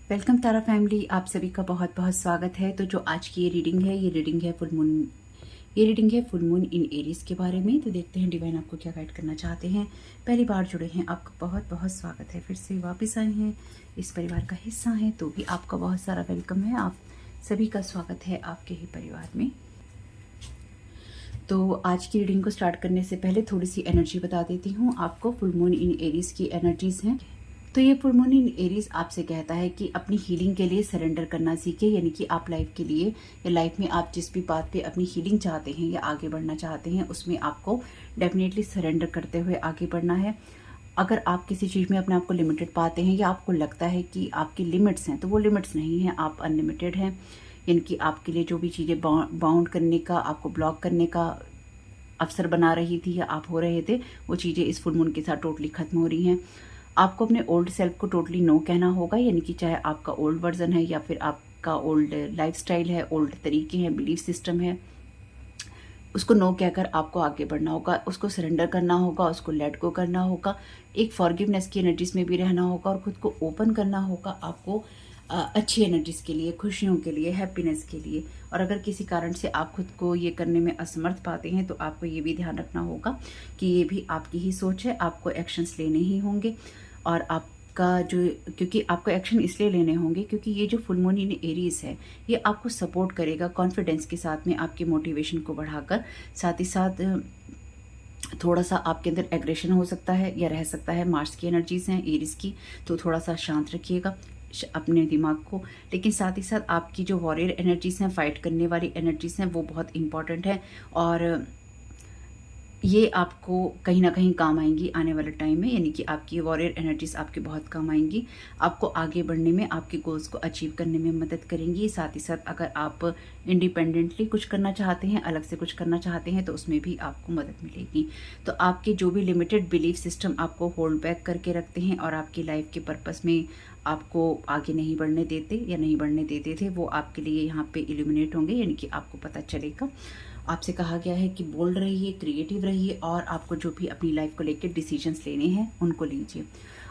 Welcome तारा family, आप सभी का बहुत बहुत स्वागत है। तो जो आज की ये रीडिंग है, ये रीडिंग है फुल मून इन एरीज के बारे में। तो देखते हैं डिवाइन आपको क्या गाइड करना चाहते हैं। पहली बार जुड़े हैं, आपका बहुत बहुत स्वागत है। फिर से वापस आए हैं, इस परिवार का हिस्सा हैं, तो भी आपका बहुत सारा वेलकम है। आप सभी का स्वागत है आपके ही परिवार में। तो आज की रीडिंग को स्टार्ट करने से पहले थोड़ी सी एनर्जी बता देती हूँ आपको। फुल मून इन एरीज की एनर्जीज हैं। तो ये फुल मून इन एरीज आपसे कहता है कि अपनी हीलिंग के लिए सरेंडर करना सीखे, यानी कि आप लाइफ के लिए या लाइफ में आप जिस भी बात पे अपनी हीलिंग चाहते हैं या आगे बढ़ना चाहते हैं, उसमें आपको डेफिनेटली सरेंडर करते हुए आगे बढ़ना है। अगर आप किसी चीज़ में अपने आप को लिमिटेड पाते हैं या आपको लगता है कि आपकी लिमिट्स हैं, तो वो लिमिट्स नहीं हैं, आप अनलिमिटेड हैं। यानी कि आपके लिए जो भी चीज़ें बाउंड करने का, आपको ब्लॉक करने का अवसर बना रही थी या आप हो रहे थे, वो चीज़ें इस फुल मून के साथ टोटली खत्म हो रही हैं। आपको अपने ओल्ड सेल्फ को टोटली नो कहना होगा, यानी कि चाहे आपका ओल्ड वर्जन है या फिर आपका ओल्ड लाइफस्टाइल है, ओल्ड तरीके हैं, बिलीफ सिस्टम है, उसको नो कहकर आपको आगे बढ़ना होगा, उसको सरेंडर करना होगा, उसको लेट गो करना होगा। एक फॉरगिवनेस की एनर्जीज में भी रहना होगा और खुद को ओपन करना होगा आपको अच्छी एनर्जीज के लिए, खुशियों के लिए, हैप्पीनेस के लिए। और अगर किसी कारण से आप खुद को ये करने में असमर्थ पाते हैं, तो आपको ये भी ध्यान रखना होगा कि ये भी आपकी ही सोच है, आपको एक्शंस लेने ही होंगे। और आपका जो, क्योंकि आपको एक्शन इसलिए लेने होंगे क्योंकि ये जो फुल मून इन एरीज है, ये आपको सपोर्ट करेगा कॉन्फिडेंस के साथ में, आपकी मोटिवेशन को बढ़ाकर। साथ ही साथ थोड़ा सा आपके अंदर एग्रेशन हो सकता है या रह सकता है। मार्स की एनर्जीज हैं एरीज की, तो थोड़ा सा शांत रखिएगा अपने दिमाग को। लेकिन साथ ही साथ आपकी जो वॉरियर एनर्जीज हैं, फाइट करने वाली एनर्जीज हैं, वो बहुत इंपॉर्टेंट है और ये आपको कहीं ना कहीं काम आएंगी आने वाले टाइम में। यानी कि आपकी वॉरियर एनर्जीज आपके बहुत काम आएंगी, आपको आगे बढ़ने में, आपके गोल्स को अचीव करने में मदद करेंगी। साथ ही साथ अगर आप इंडिपेंडेंटली कुछ करना चाहते हैं, अलग से कुछ करना चाहते हैं, तो उसमें भी आपको मदद मिलेगी। तो आपके जो भी लिमिटेड बिलीफ सिस्टम आपको होल्ड बैक करके रखते हैं और आपकी लाइफ के पर्पस में आपको आगे नहीं बढ़ने देते या नहीं बढ़ने देते थे, वो आपके लिए यहाँ पे इल्यूमिनेट होंगे। यानी कि आपको पता चलेगा। आपसे कहा गया है कि बोल्ड रहिए, क्रिएटिव रहिए और आपको जो भी अपनी लाइफ को लेकर डिसीजंस लेने हैं उनको लीजिए।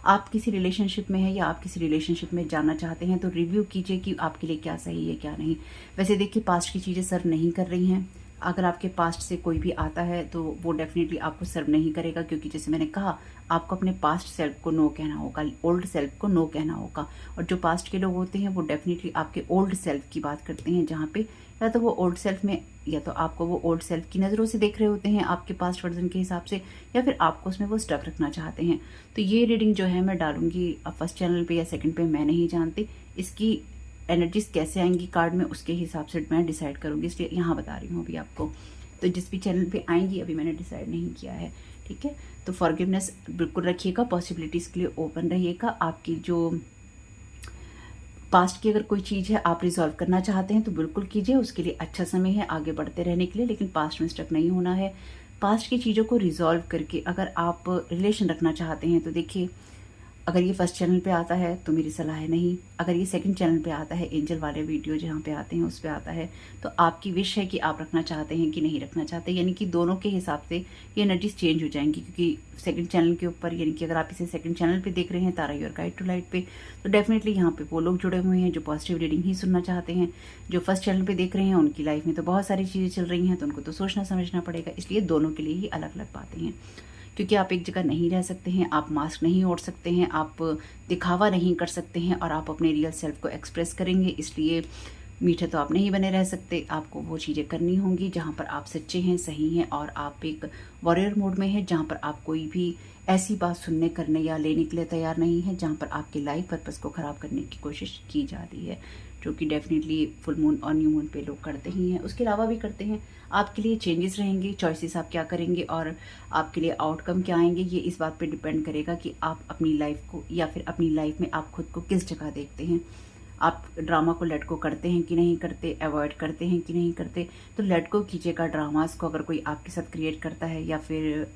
आप किसी रिलेशनशिप में हैं या आप किसी रिलेशनशिप में जाना चाहते हैं, तो रिव्यू कीजिए कि आपके लिए क्या सही है क्या नहीं। वैसे देखिए, पास्ट की चीज़ें सर्व नहीं कर रही हैं। अगर आपके पास्ट से कोई भी आता है तो वो डेफिनेटली आपको सर्व नहीं करेगा, क्योंकि जैसे मैंने कहा, आपको अपने पास्ट सेल्फ को नो कहना होगा, ओल्ड सेल्फ को नो कहना होगा। और जो पास्ट के लोग होते हैं वो डेफिनेटली आपके ओल्ड सेल्फ की बात करते हैं, जहाँ पे या तो वो ओल्ड सेल्फ में, या तो आपको वो ओल्ड सेल्फ की नज़रों से देख रहे होते हैं आपके पास्ट वर्जन के हिसाब से, या फिर आपको उसमें वो स्टक रखना चाहते हैं। तो ये रीडिंग जो है मैं डालूंगी फर्स्ट चैनल पे या सेकंड पे, मैं नहीं जानती। इसकी एनर्जीज कैसे आएंगी कार्ड में, उसके हिसाब से मैं डिसाइड करूंगी, इसलिए यहाँ बता रही हूँ अभी आपको। तो जिस भी चैनल पे आएंगी अभी मैंने डिसाइड नहीं किया है, ठीक है। तो फॉरगिवनेस बिल्कुल रखिएगा, पॉसिबिलिटीज़ के लिए ओपन रहिएगा। आपकी जो पास्ट की अगर कोई चीज़ है आप रिजॉल्व करना चाहते हैं तो बिल्कुल कीजिए, उसके लिए अच्छा समय है आगे बढ़ते रहने के लिए, लेकिन पास्ट में स्टक नहीं होना है। पास्ट की चीज़ों को रिजॉल्व करके अगर आप रिलेशन रखना चाहते हैं, तो देखिए, अगर ये फर्स्ट चैनल पे आता है तो मेरी सलाह है नहीं। अगर ये सेकंड चैनल पे आता है, एंजल वाले वीडियो जहाँ पे आते हैं उस पे आता है, तो आपकी विश है कि आप रखना चाहते हैं कि नहीं रखना चाहते। यानी कि दोनों के हिसाब से ये एनर्जीज चेंज हो जाएंगी, क्योंकि सेकंड चैनल के ऊपर, यानी कि अगर आप इसे सेकंड चैनल पे देख रहे हैं, तारा योर गाइड टू लाइट पे, तो डेफिनेटली यहाँ पे वो लोग जुड़े हुए हैं जो पॉजिटिव रीडिंग ही सुनना चाहते हैं। जो फर्स्ट चैनल पे देख रहे हैं, उनकी लाइफ में तो बहुत सारी चीज़ें चल रही हैं, तो उनको तो सोचना समझना पड़ेगा। इसलिए दोनों के लिए ही अलग अलग बातें हैं, क्योंकि आप एक जगह नहीं रह सकते हैं, आप मास्क नहीं ओढ़ सकते हैं, आप दिखावा नहीं कर सकते हैं और आप अपने रियल सेल्फ को एक्सप्रेस करेंगे। इसलिए मीठे तो आप नहीं बने रह सकते, आपको वो चीज़ें करनी होंगी जहाँ पर आप सच्चे हैं, सही हैं और आप एक वॉरियर मोड में हैं, जहाँ पर आप कोई भी ऐसी बात सुनने, करने या लेने के लिए तैयार नहीं है जहाँ पर आपके लाइफ पर्पस को ख़राब करने की कोशिश की जा रही है, जो कि डेफिनेटली फुल मून और न्यू मून पे लोग करते ही हैं, उसके अलावा भी करते हैं। आपके लिए चेंजेस रहेंगे, चॉइसेस आप क्या करेंगे और आपके लिए आउटकम क्या आएंगे, ये इस बात पे डिपेंड करेगा कि आप अपनी लाइफ को या फिर अपनी लाइफ में आप खुद को किस जगह देखते हैं। आप ड्रामा को लेट को करते हैं कि नहीं करते, अवॉइड करते हैं कि नहीं करते। तो लेट को कीजिएगा ड्रामास को, अगर कोई आपके साथ क्रिएट करता है, या फिर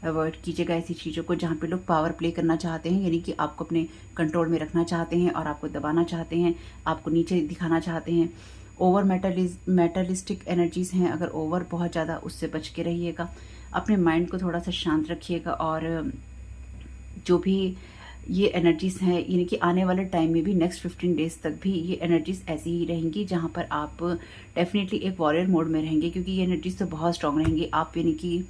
अवॉइड कीजिएगा ऐसी चीज़ों को जहाँ पे लोग पावर प्ले करना चाहते हैं, यानी कि आपको अपने कंट्रोल में रखना चाहते हैं और आपको दबाना चाहते हैं, आपको नीचे दिखाना चाहते हैं। ओवर मेटलिस्टिक एनर्जीज हैं, अगर ओवर बहुत ज़्यादा, उससे बच के रहिएगा। अपने माइंड को थोड़ा सा शांत रखिएगा और जो भी ये एनर्जीज हैं, यानी कि आने वाले टाइम में भी नेक्स्ट 15 डेज तक भी ये एनर्जीज ऐसी ही रहेंगी, जहाँ पर आप डेफिनेटली एक वॉरियर मोड में रहेंगे, क्योंकि ये एनर्जीज तो बहुत स्ट्रांग रहेंगी। आप यानी कि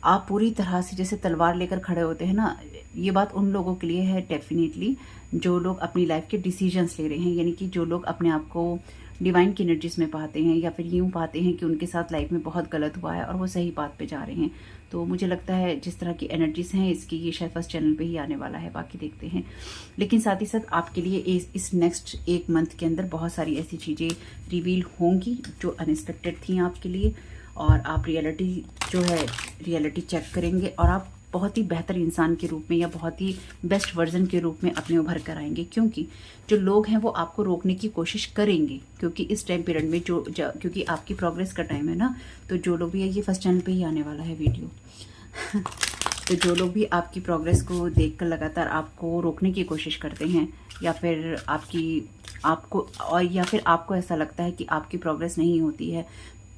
आप पूरी तरह से जैसे तलवार लेकर खड़े होते हैं ना, ये बात उन लोगों के लिए है डेफिनेटली जो लोग अपनी लाइफ के डिसीजंस ले रहे हैं, यानी कि जो लोग अपने आप को डिवाइन की एनर्जीज में पाते हैं, या फिर यूँ पाते हैं कि उनके साथ लाइफ में बहुत गलत हुआ है और वो सही बात पे जा रहे हैं। तो मुझे लगता है जिस तरह की एनर्जीज हैं इसकी, ये शायद फर्स्ट चैनल पे ही आने वाला है, बाकी देखते हैं। लेकिन साथ ही साथ आपके लिए इस नेक्स्ट एक मंथ के अंदर बहुत सारी ऐसी चीज़ें रिवील होंगी जो अनएक्सपेक्टेड थी आपके लिए, और आप रियलिटी चेक करेंगे और आप बहुत ही बेहतर इंसान के रूप में या बहुत ही बेस्ट वर्जन के रूप में अपने उभर कर आएंगे। क्योंकि जो लोग हैं वो आपको रोकने की कोशिश करेंगे, क्योंकि इस टाइम पीरियड में क्योंकि आपकी प्रोग्रेस का टाइम है ना, तो जो लोग भी, ये फर्स्ट चैनल पे ही आने वाला है वीडियो तो जो लोग भी आपकी प्रोग्रेस को देखकर लगातार आपको रोकने की कोशिश करते हैं, या फिर आपको ऐसा लगता है कि आपकी प्रोग्रेस नहीं होती है,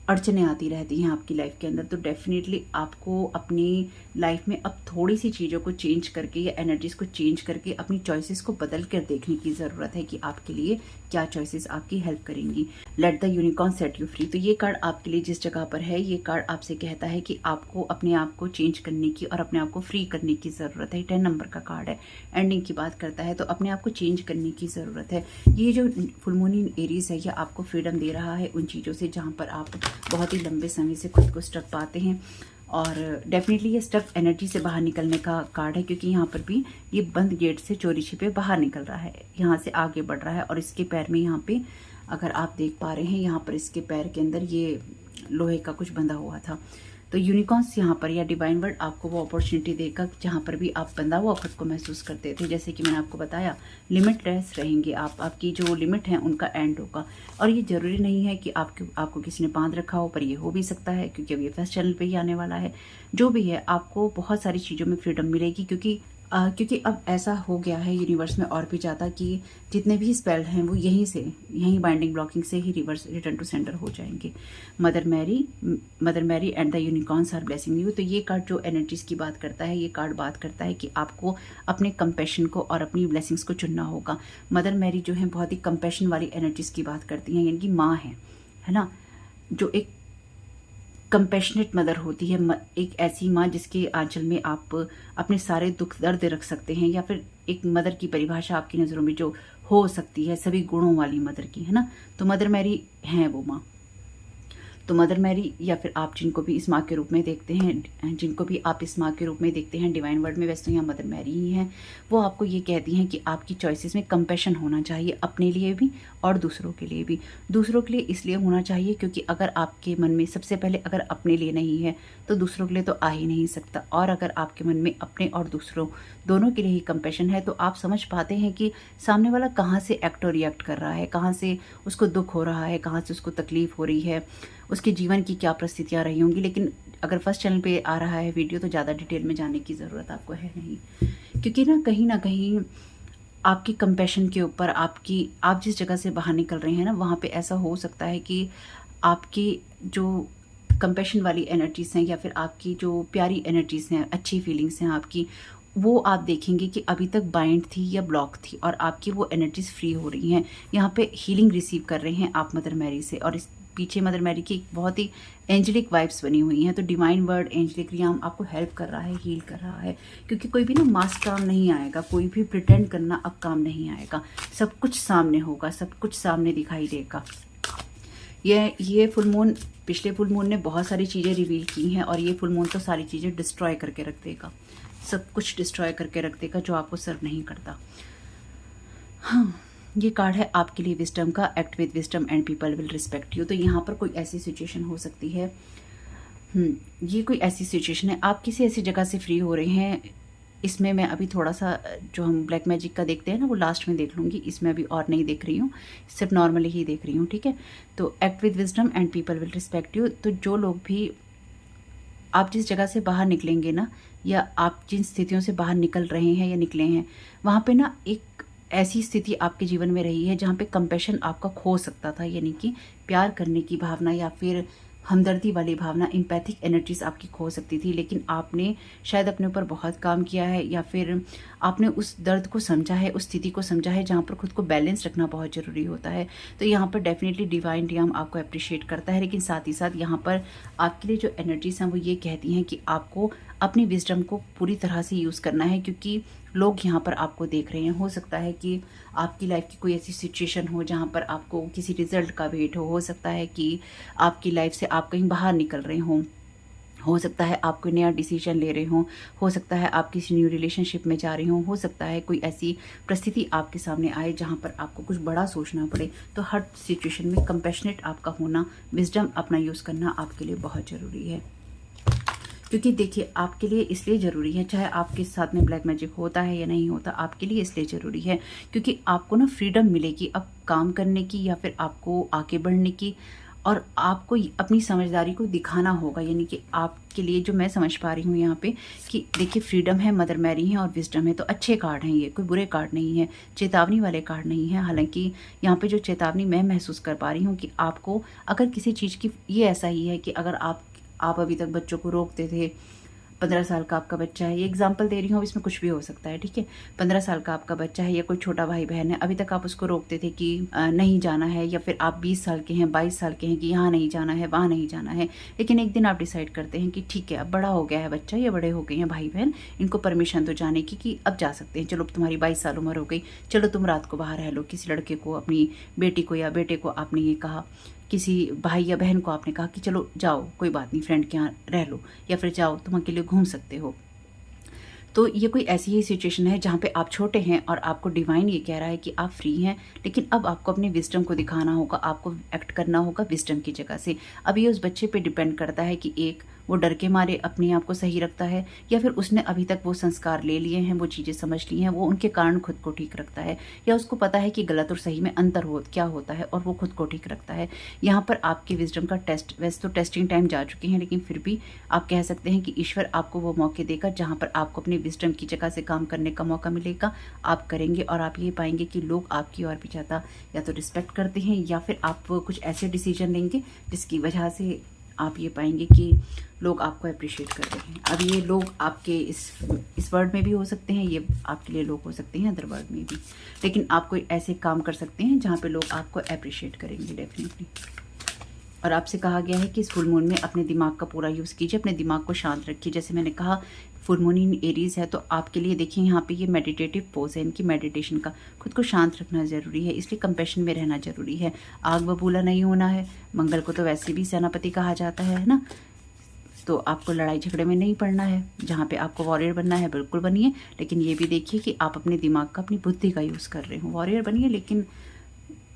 अड़चने आती रहती हैं आपकी लाइफ के अंदर, तो डेफिनेटली आपको अपनी लाइफ में अब थोड़ी सी चीज़ों को चेंज करके या एनर्जीज को चेंज करके अपनी चॉइसेस को बदल कर देखने की ज़रूरत है कि आपके लिए क्या चॉइसेस आपकी हेल्प करेंगी। Let the unicorn set you free, तो ये कार्ड आपके लिए जिस जगह पर है, ये कार्ड आपसे कहता है कि आपको अपने आप को चेंज करने की और अपने आप को फ्री करने की ज़रूरत है। 10 नंबर का कार्ड है, एंडिंग की बात करता है, तो अपने आप को चेंज करने की ज़रूरत है। ये जो फुल मून इन एरीज है, ये आपको फ्रीडम दे रहा है उन चीज़ों से जहाँ पर आप बहुत ही लंबे समय से खुद को स्टक पाते हैं, और डेफिनेटली ये स्टक एनर्जी से बाहर निकलने का कार्ड है, क्योंकि यहाँ पर भी ये बंद गेट से चोरी छिपे बाहर निकल रहा है, यहाँ से आगे बढ़ रहा है। और इसके पैर में, यहाँ पे अगर आप देख पा रहे हैं, यहाँ पर इसके पैर के अंदर ये लोहे का कुछ बंधा हुआ था। तो यूनिकॉर्न्स यहाँ पर या डिवाइन वर्ड आपको वो अपॉर्चुनिटी देगा जहाँ पर भी आप बंधा हुआ खुद को महसूस करते थे, जैसे कि मैंने आपको बताया, लिमिटलेस रहेंगे आप, आपकी जो लिमिट है उनका एंड होगा। और ये जरूरी नहीं है कि आपको किसी ने बांध रखा हो, पर ये हो भी सकता है, क्योंकि अब ये फर्स्ट चैनल पे ही आने वाला है। जो भी है, आपको बहुत सारी चीज़ों में फ्रीडम मिलेगी, क्योंकि अब ऐसा हो गया है यूनिवर्स में और भी ज़्यादा कि जितने भी स्पेल हैं वो यहीं बाइंडिंग ब्लॉकिंग से ही रिटर्न टू सेंटर हो जाएंगे। Mother Mary and the unicorns are blessing you, तो ये कार्ड जो एनर्जीज की बात करता है, ये कार्ड बात करता है कि आपको अपने कंपैशन को और अपनी ब्लेसिंग्स को चुनना होगा। मदर मैरी जो है बहुत ही कंपैशन वाली एनर्जीज की बात करती हैं, यानी कि माँ है ना, जो एक कंपैशनेट मदर होती है, एक ऐसी माँ जिसके आंचल में आप अपने सारे दुख दर्द रख सकते हैं, या फिर एक मदर की परिभाषा आपकी नज़रों में जो हो सकती है सभी गुणों वाली मदर की, है ना। तो मदर मैरी हैं वो माँ। तो मदर मैरी, या फिर आप जिनको भी इस माँ के रूप में देखते हैं, डिवाइन वर्ड में, वैसे तो यहाँ मदर मैरी ही हैं, वो आपको ये कहती हैं कि आपकी चॉइसेस में कंपैशन होना चाहिए, अपने लिए भी और दूसरों के लिए भी। दूसरों के लिए इसलिए होना चाहिए क्योंकि अगर आपके मन में सबसे पहले अगर अपने लिए नहीं है तो दूसरों के लिए तो आ ही नहीं सकता, और अगर आपके मन में अपने और दूसरों दोनों के लिए ही कंपैशन है, तो आप समझ पाते हैं कि सामने वाला कहाँ से एक्ट और रिएक्ट कर रहा है, कहाँ से उसको दुख हो रहा है, कहाँ से उसको तकलीफ हो रही है, उसके जीवन की क्या परिस्थितियाँ रही होंगी। लेकिन अगर फर्स्ट चैनल पे आ रहा है वीडियो तो ज़्यादा डिटेल में जाने की ज़रूरत आपको है नहीं, क्योंकि ना कहीं आपकी कंपैशन के ऊपर आप जिस जगह से बाहर निकल रहे हैं ना, वहाँ पे ऐसा हो सकता है कि आपकी जो कंपैशन वाली एनर्जीज हैं, या फिर आपकी जो प्यारी एनर्जीज हैं, अच्छी फीलिंग्स हैं आपकी, वो आप देखेंगे कि अभी तक बाइंड थी या ब्लॉक थी, और आपकी वो एनर्जीज फ्री हो रही हैं। यहाँ पे हीलिंग रिसीव कर रहे हैं आप मदर मैरी से, और इस पीछे मदर मैरी की बहुत ही एंजेलिक वाइब्स बनी हुई हैं। तो डिवाइन वर्ड, एंजेलिक रियाम आपको हेल्प कर रहा है, हील कर रहा है, क्योंकि कोई भी ना मास्क काम नहीं आएगा, कोई भी प्रिटेंड करना अब काम नहीं आएगा, सब कुछ सामने होगा, सब कुछ सामने दिखाई देगा। ये फुल मून, पिछले फुल मून ने बहुत सारी चीज़ें रिवील की हैं, और ये फुल मून तो सारी चीज़ें डिस्ट्रॉय करके रख देगा, सब कुछ डिस्ट्रॉय करके रख देगा जो आपको सर्व नहीं करता। हाँ, ये कार्ड है आपके लिए विजडम का, act with wisdom and people will respect you. तो यहाँ पर कोई ऐसी सिचुएशन हो सकती है, ये कोई ऐसी सिचुएशन है, आप किसी ऐसी जगह से फ्री हो रहे हैं। इसमें मैं अभी थोड़ा सा जो हम ब्लैक मैजिक का देखते हैं ना, वो लास्ट में देख लूँगी, इसमें अभी और नहीं देख रही हूँ, सिर्फ नॉर्मली ही देख रही हूँ, ठीक है। तो act with wisdom and people will respect you, तो जो लोग भी, आप जिस जगह से बाहर निकलेंगे ना, या आप जिन स्थितियों से बाहर निकल रहे हैं या निकले हैं, वहाँ पे ना एक ऐसी स्थिति आपके जीवन में रही है जहाँ पे कंपैशन आपका खो सकता था, यानी कि प्यार करने की भावना या फिर हमदर्दी वाली भावना, एम्पैथिक एनर्जीज आपकी खो सकती थी। लेकिन आपने शायद अपने ऊपर बहुत काम किया है, या फिर आपने उस दर्द को समझा है, उस स्थिति को समझा है जहाँ पर खुद को बैलेंस रखना बहुत ज़रूरी होता है। तो यहाँ पर डेफिनेटली डिवाइन रियम आपको अप्रिशिएट करता है, लेकिन साथ ही साथ यहाँ पर आपके लिए जो एनर्जीज हैं वो ये कहती हैं कि आपको अपनी विजडम को पूरी तरह से यूज़ करना है, क्योंकि लोग यहाँ पर आपको देख रहे हैं। हो सकता है कि आपकी लाइफ की कोई ऐसी सिचुएशन हो जहाँ पर आपको किसी रिजल्ट का वेट हो सकता है कि आपकी लाइफ से आप कहीं बाहर निकल रहे हों, हो सकता है आप कोई नया डिसीजन ले रहे हो सकता है आप किसी न्यू रिलेशनशिप में जा रहे हो सकता है कोई ऐसी परिस्थिति आपके सामने आए जहाँ पर आपको कुछ बड़ा सोचना पड़े। तो हर सिचुएशन में कंपैशनेट आपका होना, विजडम अपना यूज़ करना आपके लिए बहुत ज़रूरी है। क्योंकि देखिए आपके लिए इसलिए ज़रूरी है, चाहे आपके साथ में ब्लैक मैजिक होता है या नहीं होता, आपके लिए इसलिए ज़रूरी है क्योंकि आपको ना फ्रीडम मिलेगी अब काम करने की या फिर आपको आगे बढ़ने की, और आपको अपनी समझदारी को दिखाना होगा। यानी कि आपके लिए जो मैं समझ पा रही हूँ यहाँ पे कि देखिए फ्रीडम है, मदर मैरी है और विजडम है, तो अच्छे कार्ड हैं, ये कोई बुरे कार्ड नहीं है, चेतावनी वाले कार्ड नहीं है। हालांकि यहाँ पे जो चेतावनी मैं महसूस कर पा रही हूँ कि आपको अगर किसी चीज़ की, ये ऐसा ही है कि अगर आप अभी तक बच्चों को रोकते थे, 15 साल का आपका बच्चा है, ये एग्जाम्पल दे रही हूँ, इसमें कुछ भी हो सकता है, ठीक है। 15 साल का आपका बच्चा है या कोई छोटा भाई बहन है, अभी तक आप उसको रोकते थे कि नहीं जाना है, या फिर आप 20 साल के हैं, 22 साल के हैं कि यहाँ नहीं जाना है, वहाँ नहीं जाना है, लेकिन एक दिन आप डिसाइड करते हैं कि ठीक है अब बड़ा हो गया है बच्चा, या बड़े हो गए हैं भाई बहन, इनको परमिशन तो जाने की कि अब जा सकते हैं, चलो तुम्हारी 22 साल उम्र हो गई, चलो तुम रात को बाहर रह लो। किसी लड़के को, अपनी बेटी को या बेटे को आपने ये कहा, किसी भाई या बहन को आपने कहा कि चलो जाओ कोई बात नहीं, फ्रेंड के यहाँ रह लो, या फिर जाओ तुम अकेले घूम सकते हो। तो ये कोई ऐसी ही सिचुएशन है जहाँ पे आप छोटे हैं और आपको डिवाइन ये कह रहा है कि आप फ्री हैं, लेकिन अब आपको अपने विजडम को दिखाना होगा, आपको एक्ट करना होगा विजडम की जगह से। अब ये उस बच्चे पे डिपेंड करता है कि एक वो डर के मारे अपने आप को सही रखता है, या फिर उसने अभी तक वो संस्कार ले लिए हैं, वो चीज़ें समझ ली हैं, वो उनके कारण खुद को ठीक रखता है, या उसको पता है कि गलत और सही में अंतर क्या होता है और वो खुद को ठीक रखता है। यहाँ पर आपके विजडम का टेस्ट, वैसे तो टेस्टिंग टाइम जा चुके हैं, लेकिन फिर भी आप कह सकते हैं कि ईश्वर आपको वो मौके देगा जहाँ पर आपको अपने विजडम की जगह से काम करने का मौका मिलेगा। आप करेंगे और आप ये पाएंगे कि लोग आपकी और भी ज़्यादा या तो रिस्पेक्ट करते हैं, या फिर आप कुछ ऐसे डिसीजन लेंगे जिसकी वजह से आप ये पाएंगे कि लोग आपको अप्रिशिएट कर रहे हैं। अब ये लोग आपके इस वर्ल्ड में भी हो सकते हैं, ये आपके लिए लोग हो सकते हैं अदर वर्ल्ड में भी, लेकिन आप कोई ऐसे काम कर सकते हैं जहाँ पे लोग आपको अप्रिशिएट करेंगे डेफिनेटली। और आपसे कहा गया है कि इस फुल मून में अपने दिमाग का पूरा यूज़ कीजिए, अपने दिमाग को शांत रखिए। जैसे मैंने कहा फुल मून इन एरीज है, तो आपके लिए देखिए यहाँ पे ये मेडिटेटिव पोज है, इनकी मेडिटेशन का, खुद को शांत रखना ज़रूरी है, इसलिए कंपैशन में रहना ज़रूरी है, आग बबूला नहीं होना है। मंगल को तो वैसे भी सेनापति कहा जाता है ना, तो आपको लड़ाई झगड़े में नहीं पड़ना है। जहाँ पे आपको वॉरियर बनना है बिल्कुल बनिए, लेकिन ये भी देखिए कि आप अपने दिमाग का, अपनी बुद्धि का यूज़ कर रहे हो। वॉरियर बनिए लेकिन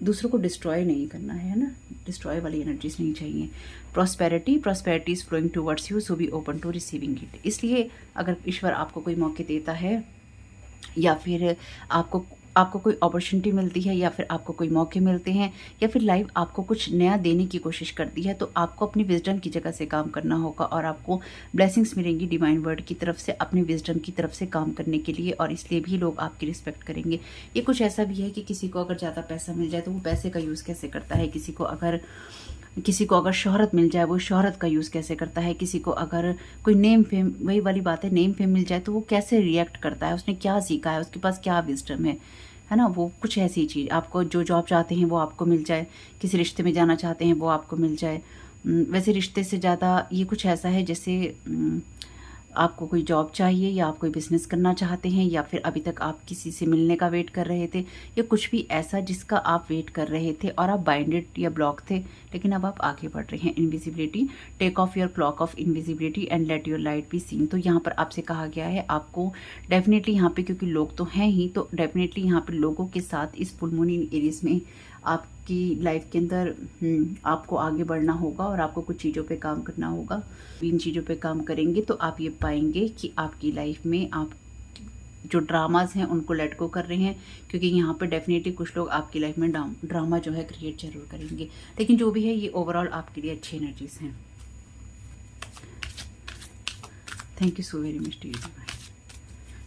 दूसरों को डिस्ट्रॉय नहीं करना है ना, डिस्ट्रॉय वाली एनर्जीज नहीं चाहिए। Prosperity is flowing towards you, so be open to receiving it. इसलिए अगर ईश्वर आपको कोई मौके देता है, या फिर आपको कोई अपॉर्चुनिटी मिलती है, या फिर आपको कोई मौके मिलते हैं, या फिर लाइफ आपको कुछ नया देने की कोशिश करती है, तो आपको अपनी विजडम की जगह से काम करना होगा, और आपको ब्लेसिंग्स मिलेंगी डिवाइन वर्ड की तरफ से, अपनी विजडम की तरफ से काम करने के लिए, और इसलिए भी लोग आपकी रिस्पेक्ट करेंगे। ये कुछ ऐसा भी है कि किसी को अगर ज़्यादा पैसा मिल जाए तो वो पैसे का यूज़ कैसे करता है, किसी को अगर शोहरत मिल जाए वो शोहरत का यूज़ कैसे करता है, किसी को अगर कोई नेम फेम, वही वाली बात है, नेम फेम मिल जाए तो वो कैसे रिएक्ट करता है, उसने क्या सीखा है, उसके पास क्या विजडम है ना। वो कुछ ऐसी चीज़, आपको जो जॉब चाहते हैं वो आपको मिल जाए, किसी रिश्ते में जाना चाहते हैं वो आपको मिल जाए। वैसे रिश्ते से ज़्यादा ये कुछ ऐसा है जैसे आपको कोई जॉब चाहिए, या आप कोई बिजनेस करना चाहते हैं, या फिर अभी तक आप किसी से मिलने का वेट कर रहे थे, या कुछ भी ऐसा जिसका आप वेट कर रहे थे और आप बाइंडेड या ब्लॉक थे, लेकिन अब आप आगे बढ़ रहे हैं। Invisibility, take off your cloak of invisibility and let your light be seen. तो यहाँ पर आपसे कहा गया है आपको डेफिनेटली यहाँ पे, क्योंकि लोग तो हैं ही, तो डेफिनेटली यहाँ पे लोगों के साथ इस फुल मून इन एरीज में आपकी लाइफ के अंदर आपको आगे बढ़ना होगा, और आपको कुछ चीज़ों पे काम करना होगा। इन चीज़ों पे काम करेंगे तो आप ये पाएंगे कि आपकी लाइफ में आप जो ड्रामाज हैं उनको लेट गो कर रहे हैं, क्योंकि यहाँ पे डेफिनेटली कुछ लोग आपकी लाइफ में ड्रामा जो है क्रिएट जरूर करेंगे, लेकिन जो भी है ये ओवरऑल आपके लिए अच्छी एनर्जीज हैं। Thank you so very much to you.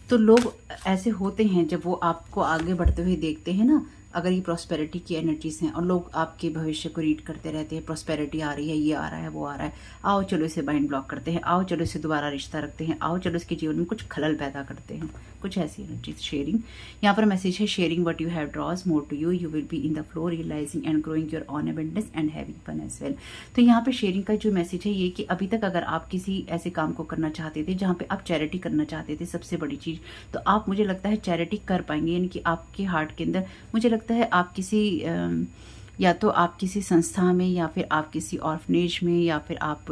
तो लोग ऐसे होते हैं जब वो आपको आगे बढ़ते हुए देखते हैं ना, अगर ये प्रॉस्पेरिटी की एनर्जीज हैं और लोग आपके भविष्य को रीड करते रहते हैं, प्रॉस्पेरिटी आ रही है, ये आ रहा है, वो आ रहा है, आओ चलो इसे माइंड ब्लॉक करते हैं, आओ चलो इसे दोबारा रिश्ता रखते हैं, आओ चलो इसके जीवन में कुछ खलल पैदा करते हैं, कुछ ऐसी एनर्जीज। शेयरिंग, यहाँ पर मैसेज है, sharing what you have draws more to you, you will be in the flow realising and growing your own abundance and having fun as well. तो यहाँ पे शेयरिंग का जो मैसेज है ये कि अभी तक अगर आप किसी ऐसे काम को करना चाहते थे जहाँ पे आप चैरिटी करना चाहते थे, सबसे बड़ी चीज, तो आप मुझे लगता है चैरिटी कर पाएंगे। यानी कि आपके हार्ट के अंदर मुझे लगता है आप किसी या तो आप किसी संस्था में, या फिर आप किसी ऑर्फनेज में, या फिर आप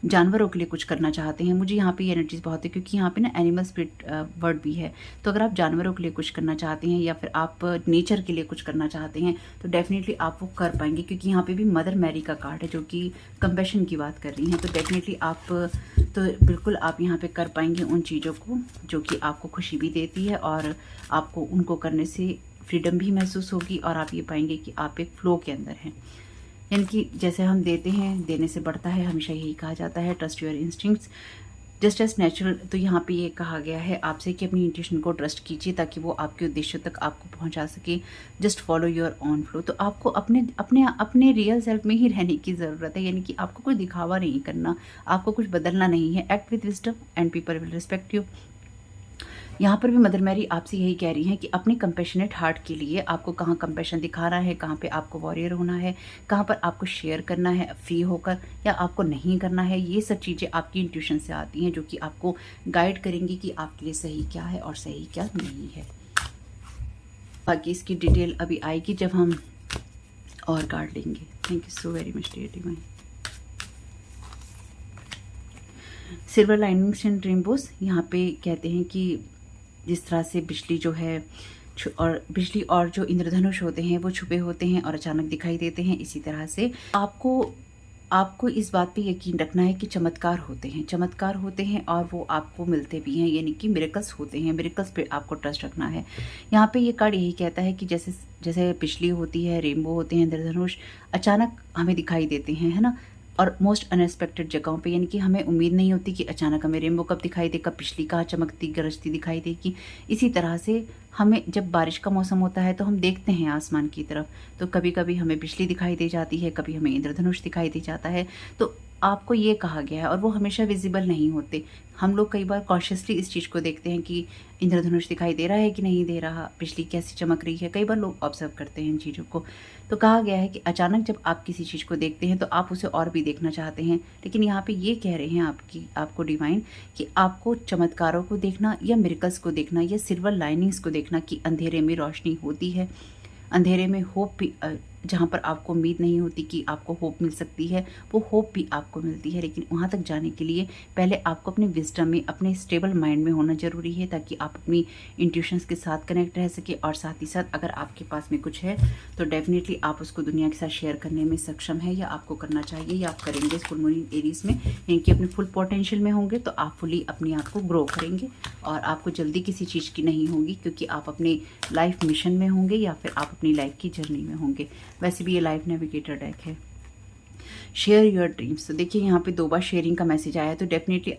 जानवरों के लिए कुछ करना चाहते हैं। मुझे यहाँ पे ये एनर्जीज बहुत है क्योंकि यहाँ पे ना एनिमल स्पिरिट वर्ड भी है। तो अगर आप जानवरों के लिए कुछ करना चाहते हैं या फिर आप नेचर के लिए कुछ करना चाहते हैं तो डेफिनेटली आप वो कर पाएंगे, क्योंकि यहाँ पे भी मदर मैरी का कार्ड है जो कि कंपैशन की बात कर रही हैं। तो डेफिनेटली आप तो बिल्कुल आप यहाँ पे कर पाएंगे उन चीज़ों को जो कि आपको खुशी भी देती है, और आपको उनको करने से फ्रीडम भी महसूस होगी, और आप ये पाएंगे कि आप एक फ्लो के अंदर हैं। यानी कि जैसे हम देते हैं, देने से बढ़ता है, हमेशा यही कहा जाता है, trust your instincts just as natural. तो यहाँ पे ये कहा गया है आपसे कि अपनी इंट्यूशन को ट्रस्ट कीजिए ताकि वो आपके उद्देश्यों तक आपको पहुँचा सके। Just follow your on flow. तो आपको अपने अपने अपने रियल सेल्फ में ही रहने की ज़रूरत है, यानी कि आपको कोई दिखावा नहीं करना, आपको कुछ बदलना नहीं है। Act with wisdom and people will respect you. यहाँ पर भी मदर मैरी आपसे यही कह रही हैं कि अपने कंपैशनेट हार्ट के लिए आपको कहाँ कंपैशन दिखाना है, कहाँ पे आपको वॉरियर होना है, कहाँ पर आपको शेयर करना है फ्री होकर, या आपको नहीं करना है। ये सब चीज़ें आपकी इंट्यूशन से आती हैं जो कि आपको गाइड करेंगी कि आपके लिए सही क्या है और सही क्या नहीं है। बाकी इसकी डिटेल अभी आएगी जब हम और कार्ड लेंगे। Thank you so very much dear divine. Silver linings and rainbows, यहाँ पे कहते हैं कि जिस तरह से बिजली जो है और बिजली और जो इंद्रधनुष होते हैं वो छुपे होते हैं और अचानक दिखाई देते हैं, इसी तरह से आपको इस बात पे यकीन रखना है कि चमत्कार होते हैं और वो आपको मिलते भी हैं, यानी कि मिरेकल्स होते हैं। मिरेकल्स पे आपको ट्रस्ट रखना है। यहाँ पे ये कार्ड यही कहता है कि जैसे जैसे बिजली होती है, रेनबो होते हैं, इंद्रधनुष अचानक हमें दिखाई देते हैं, है ना, और मोस्ट अनएक्सपेक्टेड जगहों पे, यानी कि हमें उम्मीद नहीं होती कि अचानक हमें रेनबो कब दिखाई दे, कब बिजली कहाँ चमकती गरजती दिखाई देगी। इसी तरह से हमें जब बारिश का मौसम होता है तो हम देखते हैं आसमान की तरफ, तो कभी कभी हमें बिजली दिखाई दे जाती है, कभी हमें इंद्रधनुष दिखाई दे जाता है। तो आपको ये कहा गया है, और वो हमेशा विजिबल नहीं होते। हम लोग कई बार कॉशियसली इस चीज़ को देखते हैं कि इंद्रधनुष दिखाई दे रहा है कि नहीं दे रहा, बिजली कैसी चमक रही है, कई बार लोग ऑब्जर्व करते हैं इन चीज़ों को। तो कहा गया है कि अचानक जब आप किसी चीज़ को देखते हैं तो आप उसे और भी देखना चाहते हैं, लेकिन यहाँ पे ये कह रहे हैं आपको डिवाइन कि आपको चमत्कारों को देखना, या मिरेकल्स को देखना, या सिल्वर लाइनिंग्स को देखना कि अंधेरे में रोशनी होती है, अंधेरे में होप भी, जहाँ पर आपको उम्मीद नहीं होती कि आपको होप मिल सकती है, वो होप भी आपको मिलती है। लेकिन वहाँ तक जाने के लिए पहले आपको अपने विजडम में, अपने स्टेबल माइंड में होना ज़रूरी है, ताकि आप अपनी इंट्यूशंस के साथ कनेक्ट रह सके। और साथ ही साथ अगर आपके पास में कुछ है तो डेफिनेटली आप उसको दुनिया के साथ शेयर करने में सक्षम है, या आपको करना चाहिए, या आप करेंगे। फुल मून इन एरीज में यानी कि अपने फुल पोटेंशियल में होंगे तो आप फुली अपने आप को ग्रो करेंगे, और आपको जल्दी किसी चीज़ की नहीं होगी, क्योंकि आप अपने लाइफ मिशन में होंगे या फिर आप अपनी लाइफ की जर्नी में होंगे। वैसे भी ये लाइफ नेविगेटर डेक है। शेयर योर ड्रीम्स, तो देखिए यहाँ पे 2 बार शेयरिंग का मैसेज आया है, तो डेफिनेटली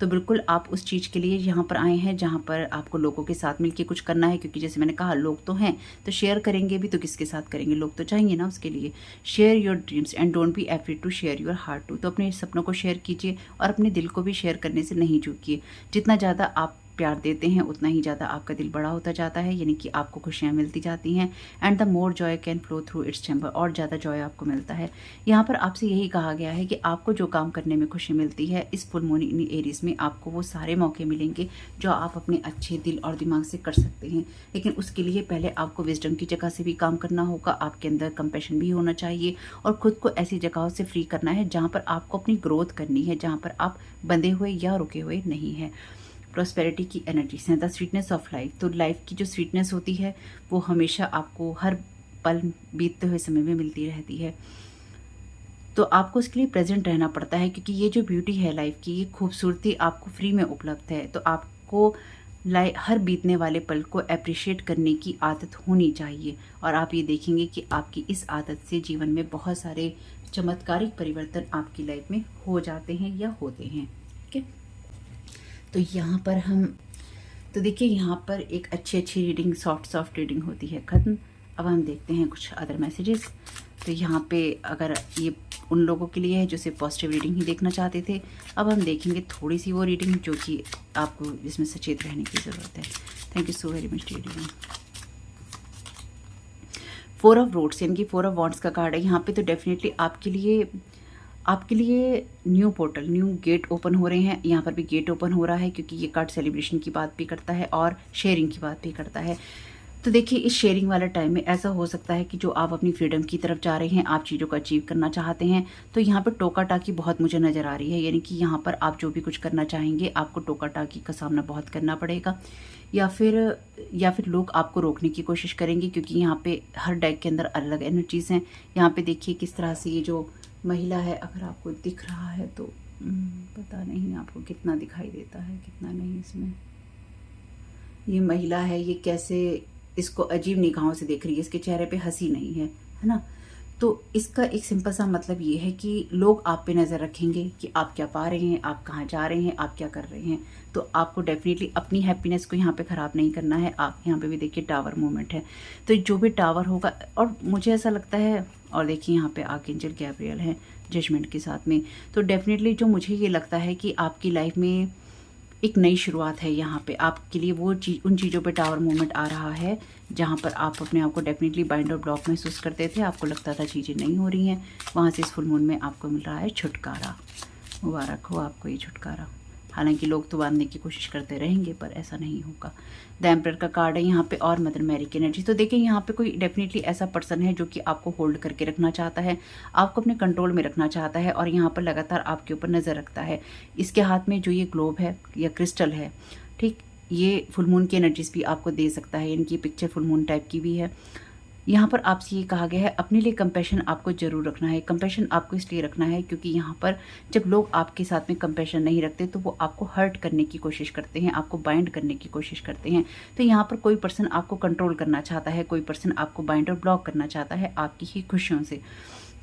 तो बिल्कुल आप उस चीज़ के लिए यहाँ पर आए हैं जहाँ पर आपको लोगों के साथ मिलके कुछ करना है, क्योंकि जैसे मैंने कहा लोग तो हैं, तो शेयर करेंगे भी तो किसके साथ करेंगे, लोग तो चाहिए ना उसके लिए। Share your dreams and don't be afraid to share your heart too, तो अपने सपनों को शेयर कीजिए और अपने दिल को भी शेयर करने से नहीं चूकिए। जितना ज़्यादा आप प्यार देते हैं उतना ही ज़्यादा आपका दिल बड़ा होता जाता है, यानी कि आपको खुशियाँ मिलती जाती हैं। And the more Joy can flow through it's chamber, और ज़्यादा जॉय आपको मिलता है। यहाँ पर आपसे यही कहा गया है कि आपको जो काम करने में खुशी मिलती है, इस फुल मून इन एरीज में आपको वो सारे मौके मिलेंगे जो आप अपने अच्छे दिल और दिमाग से कर सकते हैं। लेकिन उसके लिए पहले आपको विजडम की जगह से भी काम करना होगा, आपके अंदर कंपैशन भी होना चाहिए, और खुद को ऐसी जगहों से फ्री करना है जहाँ पर आपको अपनी ग्रोथ करनी है, जहाँ पर आप बंधे हुए या रुके हुए नहीं हैं। प्रॉस्पेरिटी की एनर्जीज हैं, द स्वीटनेस ऑफ लाइफ, तो लाइफ की जो स्वीटनेस होती है वो हमेशा आपको हर पल बीतते हुए समय में मिलती रहती है। तो आपको उसके लिए प्रेजेंट रहना पड़ता है, क्योंकि ये जो ब्यूटी है लाइफ की, ये खूबसूरती आपको फ्री में उपलब्ध है। तो आपको हर बीतने वाले पल को अप्रिशिएट करने की आदत होनी चाहिए, और आप ये देखेंगे कि आपकी इस आदत से जीवन में बहुत सारे चमत्कारिक परिवर्तन आपकी लाइफ में हो जाते हैं या होते हैं। ठीक है, तो यहाँ पर तो देखिए यहाँ पर एक अच्छी रीडिंग, सॉफ्ट रीडिंग होती है खत्म। अब हम देखते हैं कुछ अदर मैसेजेस। तो यहाँ पे अगर ये उन लोगों के लिए है जो सिर्फ पॉजिटिव रीडिंग ही देखना चाहते थे, अब हम देखेंगे थोड़ी सी वो रीडिंग जो कि आपको जिसमें सचेत रहने की ज़रूरत है। Thank you so very much dear. 4 of rods यानी कि 4 ऑफ वॉन्ड्स का कार्ड है यहाँ पे। तो डेफिनेटली आपके लिए new portal, new gate open हो रहे हैं। यहाँ पर भी गेट ओपन हो रहा है क्योंकि ये कार्ड सेलिब्रेशन की बात भी करता है और शेयरिंग की बात भी करता है। तो देखिए इस शेयरिंग वाले टाइम में ऐसा हो सकता है कि जो आप अपनी फ्रीडम की तरफ जा रहे हैं, आप चीज़ों को अचीव करना चाहते हैं, तो यहाँ पर टोका टाकी बहुत मुझे नज़र आ रही है। यानी कि यहाँ पर आप जो भी कुछ करना चाहेंगे आपको टोका टाकी का सामना बहुत करना पड़ेगा, या फिर लोग आपको रोकने की कोशिश करेंगे, क्योंकि यहाँ पे हर डेक के अंदर अलग अलग एनर्जीज़ हैं। यहाँ पे देखिए किस तरह से ये जो महिला है, अगर आपको दिख रहा है तो पता नहीं आपको कितना दिखाई देता है कितना नहीं। इसमें ये महिला है, ये कैसे इसको अजीब निगाहों से देख रही है, इसके चेहरे पे हंसी नहीं है, है ना। तो इसका एक सिंपल सा मतलब ये है कि लोग आप पे नज़र रखेंगे कि आप क्या पा रहे हैं, आप कहाँ जा रहे हैं, आप क्या कर रहे हैं। तो आपको डेफिनेटली अपनी हैप्पीनेस को यहाँ पे ख़राब नहीं करना है। आप यहाँ पे भी देखिए टावर मूवमेंट है, तो जो भी टावर होगा, और मुझे ऐसा लगता है, और देखिए यहाँ पे आर्कएंजल गैब्रियल है जजमेंट के साथ में। तो डेफिनेटली जो मुझे ये लगता है कि आपकी लाइफ में एक नई शुरुआत है। यहाँ पे आपके लिए वो उन चीज़ों पे टावर मूवमेंट आ रहा है जहाँ पर आप अपने आप को डेफिनेटली बाइंड और ब्लॉक महसूस करते थे, आपको लगता था चीज़ें नहीं हो रही हैं, वहाँ से इस फुल मून में आपको मिल रहा है छुटकारा। मुबारक हो आपको ये छुटकारा। हालांकि लोग तो बांधने की कोशिश करते रहेंगे पर ऐसा नहीं होगा। द एम्परर का कार्ड है यहाँ पे और मदर मैरी की एनर्जी। तो देखिए यहाँ पे कोई डेफिनेटली ऐसा पर्सन है जो कि आपको होल्ड करके रखना चाहता है, आपको अपने कंट्रोल में रखना चाहता है और यहाँ पर लगातार आपके ऊपर नज़र रखता है। इसके हाथ में जो ये ग्लोब है या क्रिस्टल है, ठीक, ये फुल मून की एनर्जीज भी आपको दे सकता है, यानी कि पिक्चर फुल मून टाइप की भी है। यहाँ पर आपसे ये कहा गया है अपने लिए कंपैशन आपको जरूर रखना है। कंपैशन आपको इसलिए रखना है क्योंकि यहाँ पर जब लोग आपके साथ में कंपैशन नहीं रखते तो वो आपको हर्ट करने की कोशिश करते हैं, आपको बाइंड करने की कोशिश करते हैं। तो यहाँ पर कोई पर्सन आपको कंट्रोल करना चाहता है, कोई पर्सन आपको बाइंड और ब्लॉक करना चाहता है आपकी ही खुशियों से।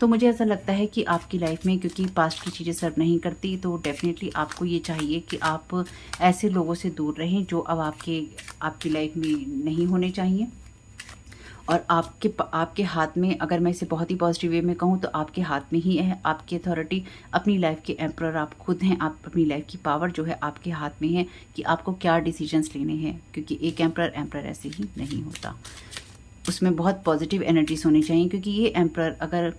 तो मुझे ऐसा लगता है कि आपकी लाइफ में क्योंकि पास्ट की चीज़ें सर्व नहीं करती, तो डेफिनेटली आपको ये चाहिए कि आप ऐसे लोगों से दूर रहें जो अब आपकी लाइफ में नहीं होने चाहिए। और आपके हाथ में, अगर मैं इसे बहुत ही पॉजिटिव वे में कहूँ तो आपके हाथ में ही है आपकी अथॉरिटी। अपनी लाइफ के एम्परर आप खुद हैं, आप अपनी लाइफ की पावर जो है आपके हाथ में है कि आपको क्या डिसीजंस लेने हैं, क्योंकि एक एम्परर ऐसे ही नहीं होता, उसमें बहुत पॉजिटिव एनर्जीज होनी चाहिए। क्योंकि ये एम्परर अगर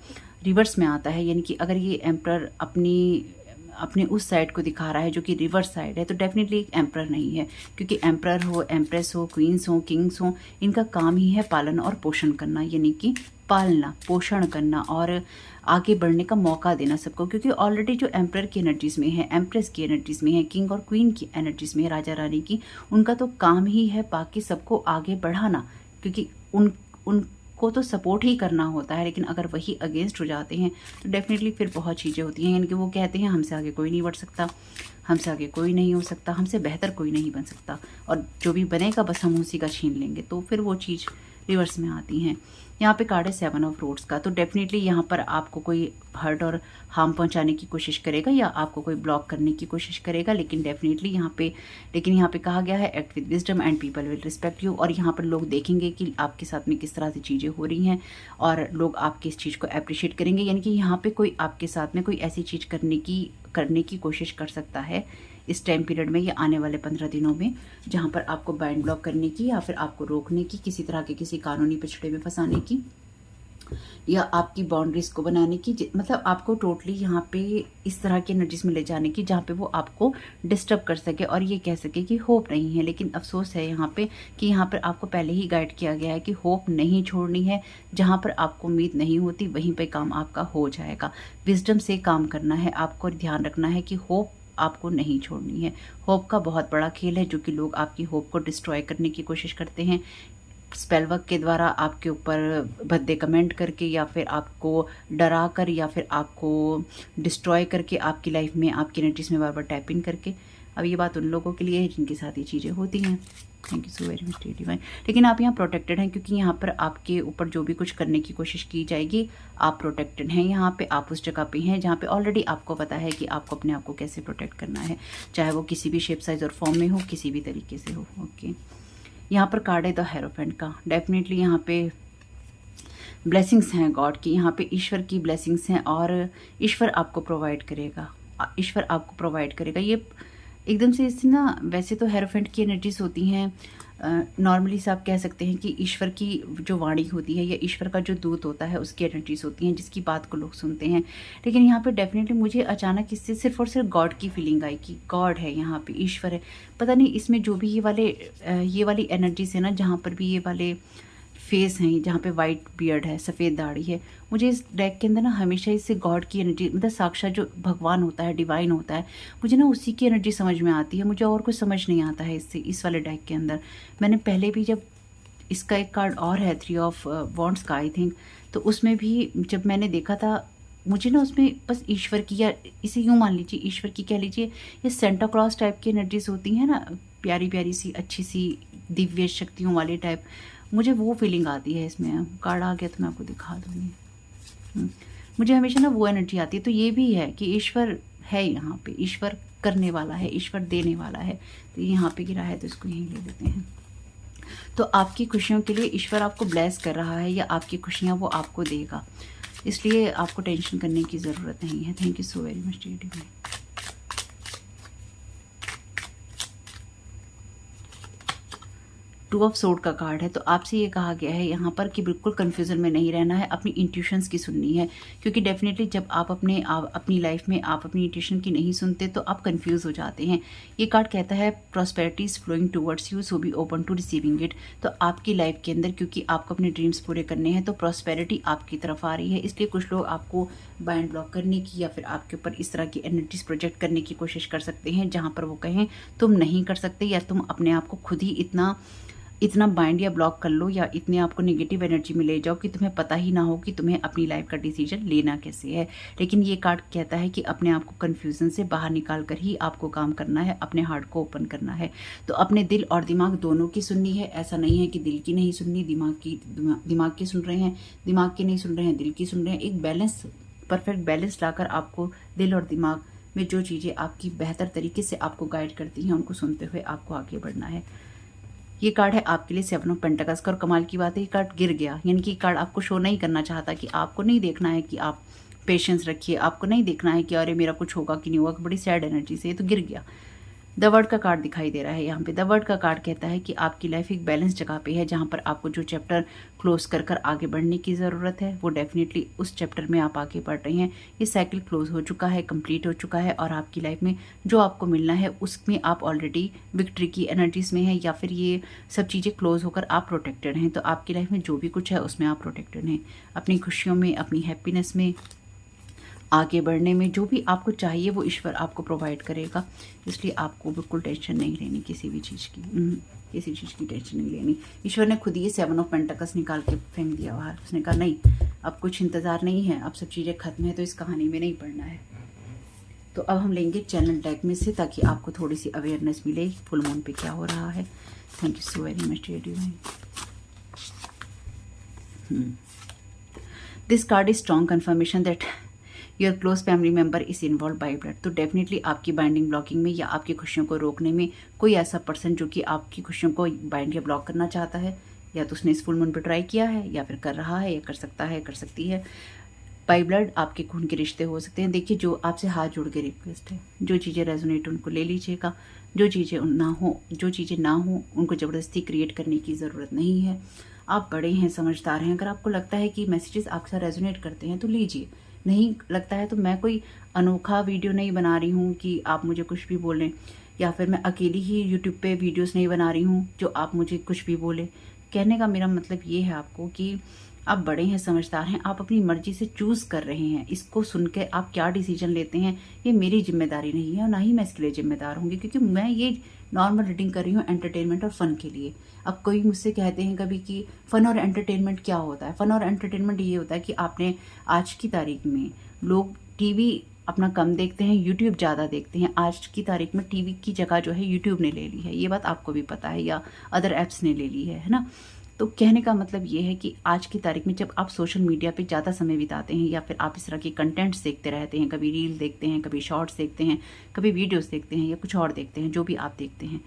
रिवर्स में आता है, यानी कि अगर ये एम्परर अपने उस साइड को दिखा रहा है जो कि रिवर्स साइड है, तो डेफिनेटली एक एम्परर नहीं है। क्योंकि एम्परर हो, एम्प्रेस हो, क्वींस हो, किंग्स हो, इनका काम ही है पालन और पोषण करना, यानी कि पालना, पोषण करना और आगे बढ़ने का मौका देना सबको। क्योंकि ऑलरेडी जो एम्परर की एनर्जीज में है, एम्प्रेस की एनर्जीज में है, किंग और क्वीन की एनर्जीज में है, राजा रानी की, उनका तो काम ही है बाकी सबको आगे बढ़ाना। क्योंकि उनको तो सपोर्ट ही करना होता है, लेकिन अगर वही अगेंस्ट हो जाते हैं तो डेफिनेटली फिर बहुत चीज़ें होती हैं। यानी कि वो कहते हैं हमसे आगे कोई नहीं बढ़ सकता, हमसे आगे कोई नहीं हो सकता, हमसे बेहतर कोई नहीं बन सकता, और जो भी बनेगा बस हम उसी का छीन लेंगे। तो फिर वो चीज़ रिवर्स में आती हैं। यहाँ पे कार्ड है 7 ऑफ रोड्स का। तो डेफिनेटली यहाँ पर आपको कोई हर्ट और हार्म पहुँचाने की कोशिश करेगा या आपको कोई ब्लॉक करने की कोशिश करेगा, लेकिन डेफिनेटली यहाँ पे कहा गया है act with wisdom and people will respect you. और यहाँ पर लोग देखेंगे कि आपके साथ में किस तरह से चीज़ें हो रही हैं और लोग आपकी इस चीज़ को अप्रिशिएट करेंगे। यानी कि यहाँ पे कोई आपके साथ में कोई ऐसी चीज़ करने की कोशिश कर सकता है इस टाइम पीरियड में या आने वाले 15 दिनों में, जहाँ पर आपको बाइंड ब्लॉक करने की या फिर आपको रोकने की, किसी तरह के किसी कानूनी पिछड़े में फंसाने की या आपकी बाउंड्रीज को बनाने की, मतलब आपको टोटली यहाँ पे इस तरह की एनर्जीज में ले जाने की जहाँ पे वो आपको डिस्टर्ब कर सके और ये कह सके कि होप नहीं है। लेकिन अफसोस है यहाँ पे कि यहाँ पर आपको पहले ही गाइड किया गया है कि होप नहीं छोड़नी है। जहाँ पर आपको उम्मीद नहीं होती वहीं पे काम आपका हो जाएगा। विजडम से काम करना है आपको, ध्यान रखना है कि होप आपको नहीं छोड़नी है। होप का बहुत बड़ा खेल है जो कि लोग आपकी होप को डिस्ट्रॉय करने की कोशिश करते हैं, स्पेल वर्क के द्वारा, आपके ऊपर भद्दे कमेंट करके या फिर आपको डरा कर या फिर आपको डिस्ट्रॉय करके आपकी लाइफ में आपकी एनर्जीज में बार बार टैप इन करके। अब ये बात उन लोगों के लिए है जिनके साथ ये चीज़ें होती हैं। Thank you so very much divine. लेकिन आप यहाँ प्रोटेक्टेड हैं क्योंकि यहाँ पर आपके ऊपर जो भी कुछ करने की कोशिश की जाएगी आप प्रोटेक्टेड हैं। यहाँ पे आप उस जगह पे हैं जहाँ पे ऑलरेडी आपको पता है कि आपको अपने आप को कैसे प्रोटेक्ट करना है, चाहे वो किसी भी शेप, साइज और फॉर्म में हो, किसी भी तरीके से हो। ओके, यहाँ पर कार्ड है द हेरोफेंट का। डेफिनेटली यहाँ पे ब्लेसिंग्स हैं गॉड की, यहाँ पे ईश्वर की ब्लेसिंग्स हैं और ईश्वर आपको प्रोवाइड करेगा, ईश्वर आपको प्रोवाइड करेगा। ये एकदम से इससे ना, वैसे तो हेरोफेंट की एनर्जीज होती हैं, नॉर्मली से आप कह सकते हैं कि ईश्वर की जो वाणी होती है या ईश्वर का जो दूत होता है उसकी एनर्जीज होती हैं जिसकी बात को लोग सुनते हैं। लेकिन यहाँ पे डेफिनेटली मुझे अचानक इससे सिर्फ और सिर्फ गॉड की फीलिंग आई कि गॉड है यहाँ पे, ईश्वर है। पता नहीं इसमें जो भी ये वाली एनर्जीज है ना, जहाँ पर भी ये वाले फेस हैं, जहाँ पे वाइट बियर्ड है, सफ़ेद दाढ़ी है, मुझे इस डेक के अंदर ना हमेशा इससे गॉड की एनर्जी, मतलब साक्षात जो भगवान होता है, डिवाइन होता है, मुझे ना उसी की एनर्जी समझ में आती है। मुझे और कुछ समझ नहीं आता है इससे, इस वाले डेक के अंदर। मैंने पहले भी जब इसका एक कार्ड और है 3 ऑफ वॉन्ड्स का आई थिंक, तो उसमें भी जब मैंने देखा था, मुझे ना उसमें बस ईश्वर की, या इसे यूँ मान लीजिए ईश्वर की कह लीजिए, ये सेंटा क्लॉज टाइप की एनर्जीज होती हैं ना, प्यारी प्यारी सी अच्छी सी दिव्य शक्तियों वाले टाइप, मुझे वो फीलिंग आती है इसमें। कार्ड आ गया तो मैं आपको दिखा दूँगी। मुझे हमेशा ना वो एनर्जी आती है। तो ये भी है कि ईश्वर है यहाँ पे, ईश्वर करने वाला है, ईश्वर देने वाला है। तो यहाँ पे गिरा है तो इसको यहीं ले लेते हैं। तो आपकी खुशियों के लिए ईश्वर आपको ब्लेस कर रहा है, या आपकी खुशियाँ वो आपको देगा, इसलिए आपको टेंशन करने की ज़रूरत नहीं है। Thank you so very much dear divine. 2 of sword का कार्ड है। तो आपसे ये कहा गया है यहाँ पर कि बिल्कुल कंफ्यूजन में नहीं रहना है, अपनी इंट्यूशंस की सुननी है, क्योंकि डेफिनेटली जब आप अपनी लाइफ में आप अपनी इंट्यूशन की नहीं सुनते तो आप कंफ्यूज हो जाते हैं। ये कार्ड कहता है prosperity is flowing towards you, so be open to receiving it. तो आपकी लाइफ के अंदर, क्योंकि आपको अपने ड्रीम्स पूरे करने हैं, तो प्रॉस्पेरिटी आपकी तरफ आ रही है। इसलिए कुछ लोग आपको बाइंड ब्लॉक करने की या फिर आपके ऊपर इस तरह की एनर्जीज प्रोजेक्ट करने की कोशिश कर सकते हैं, जहाँ पर वो कहें तुम नहीं कर सकते, या तुम अपने आप को खुद ही इतना बाइंड या ब्लॉक कर लो, या इतने आपको नेगेटिव एनर्जी में ले जाओ कि तुम्हें पता ही ना हो कि तुम्हें अपनी लाइफ का डिसीजन लेना कैसे है। लेकिन ये कार्ड कहता है कि अपने आप को कन्फ्यूजन से बाहर निकाल कर ही आपको काम करना है, अपने हार्ट को ओपन करना है। तो अपने दिल और दिमाग दोनों की सुननी है। ऐसा नहीं है कि दिल की नहीं सुननी, दिमाग की सुन रहे हैं, दिमाग की नहीं सुन रहे हैं, दिल की सुन रहे हैं। एक बैलेंस, परफेक्ट बैलेंस लाकर आपको दिल और दिमाग में जो चीज़ें आपकी बेहतर तरीके से आपको गाइड करती हैं उनको सुनते हुए आपको आगे बढ़ना है। ये कार्ड है आपके लिए 7 ऑफ पेंटाकल्स का, और कमाल की बात है ये कार्ड गिर गया, यानी कि कार्ड आपको शो नहीं करना चाहता कि आपको नहीं देखना है कि आप पेशेंस रखिए, आपको नहीं देखना है कि अरे मेरा कुछ होगा कि नहीं होगा, बड़ी सैड एनर्जी से ये तो गिर गया। द वर्ड का कार्ड दिखाई दे रहा है यहाँ पे। द वर्ड का कार्ड कहता है कि आपकी लाइफ एक बैलेंस जगह पे है, जहाँ पर आपको जो चैप्टर क्लोज कर कर आगे बढ़ने की ज़रूरत है वो डेफिनेटली उस चैप्टर में आप आगे बढ़ रहे हैं। ये साइकिल क्लोज हो चुका है, कंप्लीट हो चुका है, और आपकी लाइफ में जो आपको मिलना है उसमें आप ऑलरेडी विक्ट्री की एनर्जीज में हैं, या फिर ये सब चीज़ें क्लोज होकर आप प्रोटेक्टेड हैं। तो आपकी लाइफ में जो भी कुछ है उसमें आप प्रोटेक्टेड हैं, अपनी खुशियों में, अपनी हैप्पीनेस में, आगे बढ़ने में, जो भी आपको चाहिए वो ईश्वर आपको प्रोवाइड करेगा। इसलिए आपको बिल्कुल टेंशन नहीं लेनी किसी भी चीज़ की, किसी चीज़ की टेंशन नहीं लेनी। ईश्वर ने खुद ही 7 ऑफ पेंटाकल्स निकाल के फेंक दिया बाहर। उसने कहा नहीं, अब कुछ इंतज़ार नहीं है, अब सब चीज़ें खत्म है, तो इस कहानी में नहीं पढ़ना है। तो अब हम लेंगे चैनल डेक में से, ताकि आपको थोड़ी सी अवेयरनेस मिले फुल मून पे क्या हो रहा है। Thank you so very much dear divine. This card is strong confirmation that your close family member is involve by blood. तो डेफिनेटली आपकी बाइंडिंग ब्लॉकिंग में या आपकी खुशियों को रोकने में कोई ऐसा पर्सन जो कि आपकी खुशियों को बाइंड या ब्लॉक करना चाहता है, या तो उसने इस फुल मून पे ट्राई किया है, या फिर कर रहा है, या कर सकता है, कर सकती है। बाय ब्लड आपके खून के रिश्ते हो सकते हैं। देखिए, जो आपसे हाथ जोड़ के रिक्वेस्ट है, जो चीज़ें रेजोनेट उनको ले लीजिएगा, जो चीज़ें ना हो उनको ज़बरदस्ती क्रिएट करने की ज़रूरत नहीं है। आप बड़े हैं, समझदार हैं। अगर आपको लगता है कि मैसेजेस आपके साथ रेजोनेट करते हैं तो लीजिए, नहीं लगता है तो मैं कोई अनोखा वीडियो नहीं बना रही हूँ कि आप मुझे कुछ भी बोलें, या फिर मैं अकेली ही यूट्यूब पे वीडियोस नहीं बना रही हूँ जो आप मुझे कुछ भी बोले। कहने का मेरा मतलब ये है आपको कि आप बड़े हैं, समझदार हैं, आप अपनी मर्जी से चूज़ कर रहे हैं। इसको सुन के आप क्या डिसीजन लेते हैं ये मेरी जिम्मेदारी नहीं है, और ना ही मैं इसके लिए जिम्मेदार होंगी, क्योंकि मैं ये नॉर्मल रीडिंग कर रही हूँ एंटरटेनमेंट और फ़न के लिए। अब कोई मुझसे कहते हैं कभी कि फ़न और एंटरटेनमेंट क्या होता है। फ़न और एंटरटेनमेंट ये होता है कि आपने आज की तारीख में लोग टीवी अपना कम देखते हैं, यूट्यूब ज़्यादा देखते हैं। आज की तारीख में टीवी की जगह जो है यूट्यूब ने ले ली है, ये बात आपको भी पता है, या अदर ऐप्स ने ले ली है ना। तो कहने का मतलब ये है कि आज की तारीख में जब आप सोशल मीडिया पे ज़्यादा समय बिताते हैं, या फिर आप इस तरह के कंटेंट्स देखते रहते हैं, कभी रील देखते हैं, कभी शॉर्ट्स देखते हैं, कभी वीडियोस देखते हैं, या कुछ और देखते हैं, जो भी आप देखते हैं,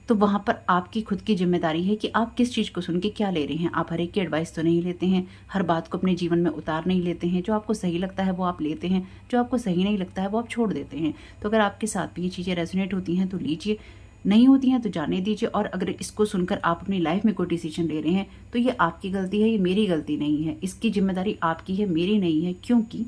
तो वहाँ पर आपकी खुद की जिम्मेदारी है कि आप किस चीज़ को सुन के क्या ले रहे हैं। आप हर एक की एडवाइस तो नहीं लेते हैं, हर बात को अपने जीवन में उतार नहीं लेते हैं। जो आपको सही लगता है वो आप लेते हैं, जो आपको सही नहीं लगता है वो आप छोड़ देते हैं। तो अगर आपके साथ भी ये चीज़ें रेजोनेट होती हैं तो लीजिए, नहीं होती हैं तो जाने दीजिए। और अगर इसको सुनकर आप अपनी लाइफ में कोई डिसीजन ले रहे हैं तो ये आपकी गलती है, ये मेरी गलती नहीं है। इसकी जिम्मेदारी आपकी है, मेरी नहीं है, क्योंकि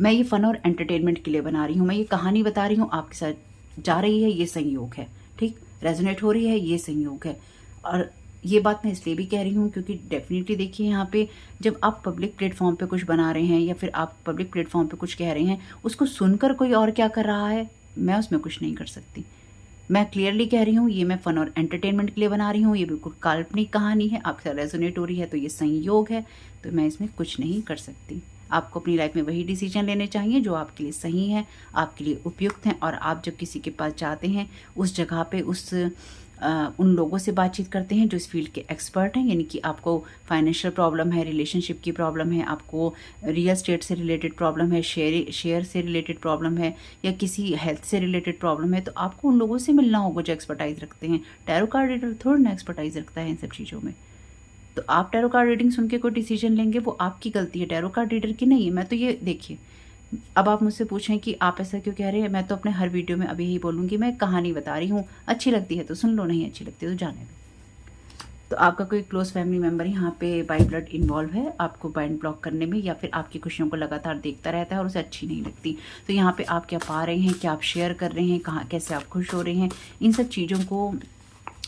मैं ये फन और एंटरटेनमेंट के लिए बना रही हूँ। मैं ये कहानी बता रही हूँ, आपके साथ जा रही है, ये संयोग है, ठीक, रेजोनेट हो रही है, ये संयोग है। और ये बात मैं इसलिए भी कह रही हूँ क्योंकि डेफिनेटली देखिए, यहाँ पे जब आप पब्लिक प्लेटफॉर्म पे कुछ बना रहे हैं या फिर आप पब्लिक प्लेटफॉर्म पे कुछ कह रहे हैं, उसको सुनकर कोई और क्या कर रहा है, मैं उसमें कुछ नहीं कर सकती। मैं क्लियरली कह रही हूँ, ये मैं फन और एंटरटेनमेंट के लिए बना रही हूँ, ये बिल्कुल काल्पनिक कहानी है, आपके साथ रेजोनेट हो रही है तो ये संयोग है, तो मैं इसमें कुछ नहीं कर सकती। आपको अपनी लाइफ में वही डिसीजन लेने चाहिए जो आपके लिए सही है, आपके लिए उपयुक्त हैं। और आप जब किसी के पास जाते हैं, उस जगह पे उन लोगों से बातचीत करते हैं जो इस फील्ड के एक्सपर्ट हैं। यानी कि आपको फाइनेंशियल प्रॉब्लम है, रिलेशनशिप की प्रॉब्लम है, आपको रियल एस्टेट से रिलेटेड प्रॉब्लम है, शेयर से रिलेटेड प्रॉब्लम है, या किसी हेल्थ से रिलेटेड प्रॉब्लम है, तो आपको उन लोगों से मिलना होगा जो एक्सपर्टाइज रखते हैं। टैरो कार्ड रीडर थोड़ा ना एक्सपर्टाइज रखता है इन सब चीज़ों में। तो आप टैरो कार्ड रीडिंग सुन के कोई डिसीजन लेंगे, वो आपकी गलती है, टैरो कार्ड रीडर की नहीं है। मैं तो ये देखिए, अब आप मुझसे पूछें कि आप ऐसा क्यों कह रहे हैं, मैं तो अपने हर वीडियो में अभी यही बोलूँगी, मैं कहानी बता रही हूँ, अच्छी लगती है तो सुन लो, नहीं अच्छी लगती है तो जाने दो। तो आपका कोई क्लोज फैमिली मेम्बर यहाँ पे बाय ब्लड इन्वॉल्व है आपको बाइंड ब्लॉक करने में, या फिर आपकी खुशियों को लगातार देखता रहता है और उसे अच्छी नहीं लगती। तो यहाँ पे आप क्या पा रहे हैं, क्या आप शेयर कर रहे हैं, कहाँ कैसे आप खुश हो रहे हैं, इन सब चीज़ों को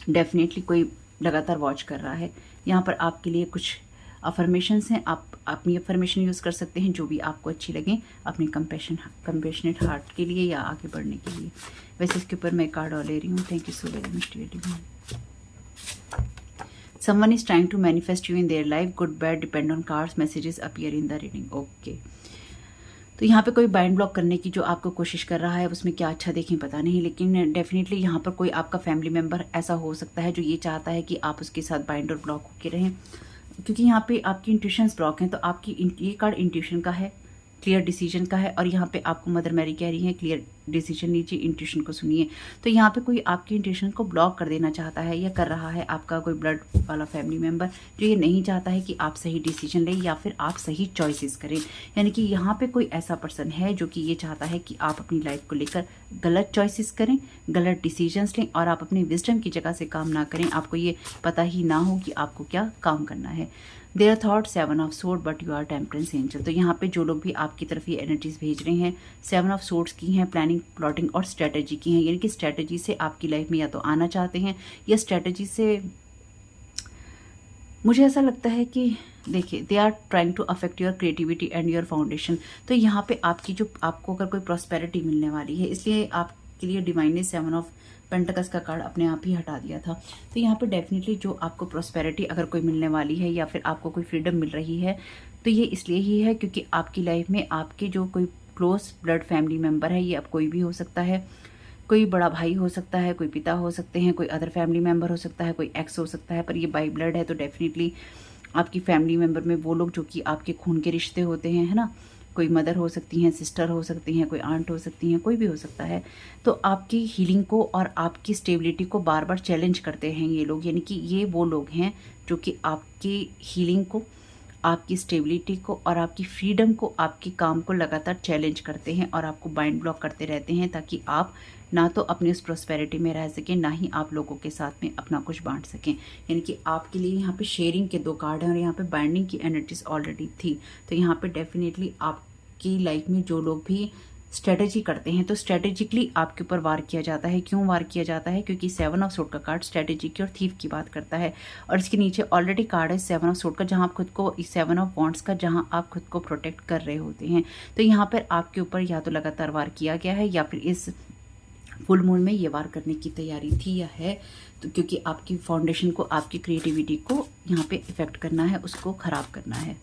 डेफिनेटली कोई लगातार वॉच कर रहा है। यहाँ पर आपके लिए कुछ अफर्मेशंस हैं, आप अपनी अफर्मेशन यूज़ कर सकते हैं जो भी आपको अच्छी लगे अपने कंपैशनेट हार्ट के लिए या आगे बढ़ने के लिए। वैसे इसके ऊपर मैं कार्ड और ले रही हूँ। Thank you so very much dear divine. Someone is trying to manifest you in their life, good bad depend on cards, messages appear in the reading. Okay, तो यहाँ पे कोई बाइंड ब्लॉक करने की जो आपको कोशिश कर रहा है उसमें क्या अच्छा देखें पता नहीं, लेकिन डेफिनेटली यहाँ पर कोई आपका फैमिली मेम्बर ऐसा हो सकता है जो ये चाहता है कि आप उसके साथ बाइंड और ब्लॉक होके रहें, क्योंकि यहाँ पे आपकी इंट्यूशंस ब्लॉक हैं। तो आपकी ये कार्ड इंट्यूशन का है, क्लियर डिसीजन का है, और यहाँ पे आपको मदर मैरी कह रही है क्लियर डिसीजन लीजिए, इंट्यूशन को सुनिए। तो यहाँ पे कोई आपकी इंट्यूशन को ब्लॉक कर देना चाहता है या कर रहा है, आपका कोई ब्लड वाला फैमिली मेम्बर जो ये नहीं चाहता है कि आप सही डिसीजन लें या फिर आप सही चॉइसेस करें। यानी कि यहाँ पे कोई ऐसा पर्सन है जो कि ये चाहता है कि आप अपनी लाइफ को लेकर गलत चॉइसेस करें, गलत डिसीजंस लें, और आप अपनी विजडम की जगह से काम ना करें, आपको ये पता ही ना हो कि आपको क्या काम करना है। There thought 7 of sword but you are temperance angel. तो यहाँ पे जो लोग भी आपकी तरफ ये एनर्जीज भेज रहे हैं, 7 ऑफ सोर्ड्स की हैं, प्लानिंग, प्लॉटिंग और स्ट्रेटजी की हैं। यानी कि स्ट्रेटजी से आपकी लाइफ में या तो आना चाहते हैं, या स्ट्रेटजी से मुझे ऐसा लगता है कि देखिए they are trying to affect your creativity and your foundation. तो यहाँ पे आपकी जो आपको अगर कोई प्रॉस्पेरिटी मिलने वाली है, इसलिए आपके लिए डिवाइन ने 7 ऑफ पेंटिकल्स का कार्ड अपने आप ही हटा दिया था। तो यहाँ पे डेफिनेटली जो आपको प्रॉस्पेरिटी अगर कोई मिलने वाली है या फिर आपको कोई फ्रीडम मिल रही है, तो ये इसलिए ही है क्योंकि आपकी लाइफ में आपके जो कोई क्लोज ब्लड फैमिली मेम्बर है, ये अब कोई भी हो सकता है, कोई बड़ा भाई हो सकता है, कोई पिता हो सकते हैं, कोई अदर फैमिली मेम्बर हो सकता है, कोई एक्स हो सकता है, पर ये बाई ब्लड है तो डेफिनेटली आपकी फैमिली मेम्बर में वो लोग जो कि आपके खून के रिश्ते होते हैं, है ना। कोई मदर हो सकती हैं, सिस्टर हो सकती हैं, कोई आंट हो सकती हैं, कोई भी हो सकता है। तो आपकी हीलिंग को और आपकी स्टेबिलिटी को बार बार चैलेंज करते हैं ये लोग। यानी कि ये वो लोग हैं जो कि आपकी हीलिंग को, आपकी स्टेबिलिटी को और आपकी फ्रीडम को, आपके काम को लगातार चैलेंज करते हैं और आपको बाइंड ब्लॉक करते रहते हैं, ताकि आप ना तो अपनी उस प्रॉस्पेरिटी में रह सकें, ना ही आप लोगों के साथ में अपना कुछ बांट सकें। यानी कि आपके लिए यहाँ पे शेयरिंग के 2 कार्ड हैं और यहाँ पे बाइंडिंग की एनर्जीज ऑलरेडी थी। तो यहाँ पे डेफिनेटली आपकी लाइफ में जो लोग भी स्ट्रेटेजी करते हैं, तो स्ट्रेटेजिकली आपके ऊपर वार किया जाता है। क्यों वार किया जाता है? क्योंकि 7 ऑफ सोर्ड का कार्ड स्ट्रेटेजी की और थीफ की बात करता है, और इसके नीचे ऑलरेडी कार्ड है 7 ऑफ सोर्ड का, जहां आप खुद को, 7 ऑफ वॉन्ड्स का, जहां आप खुद को प्रोटेक्ट कर रहे होते हैं। तो यहाँ पर आपके ऊपर या तो लगातार वार किया गया है, या फिर इस फुल मून में ये वार करने की तैयारी थी या है। तो क्योंकि आपकी फाउंडेशन को, आपकी क्रिएटिविटी को यहाँ पे इफेक्ट करना है, उसको खराब करना है।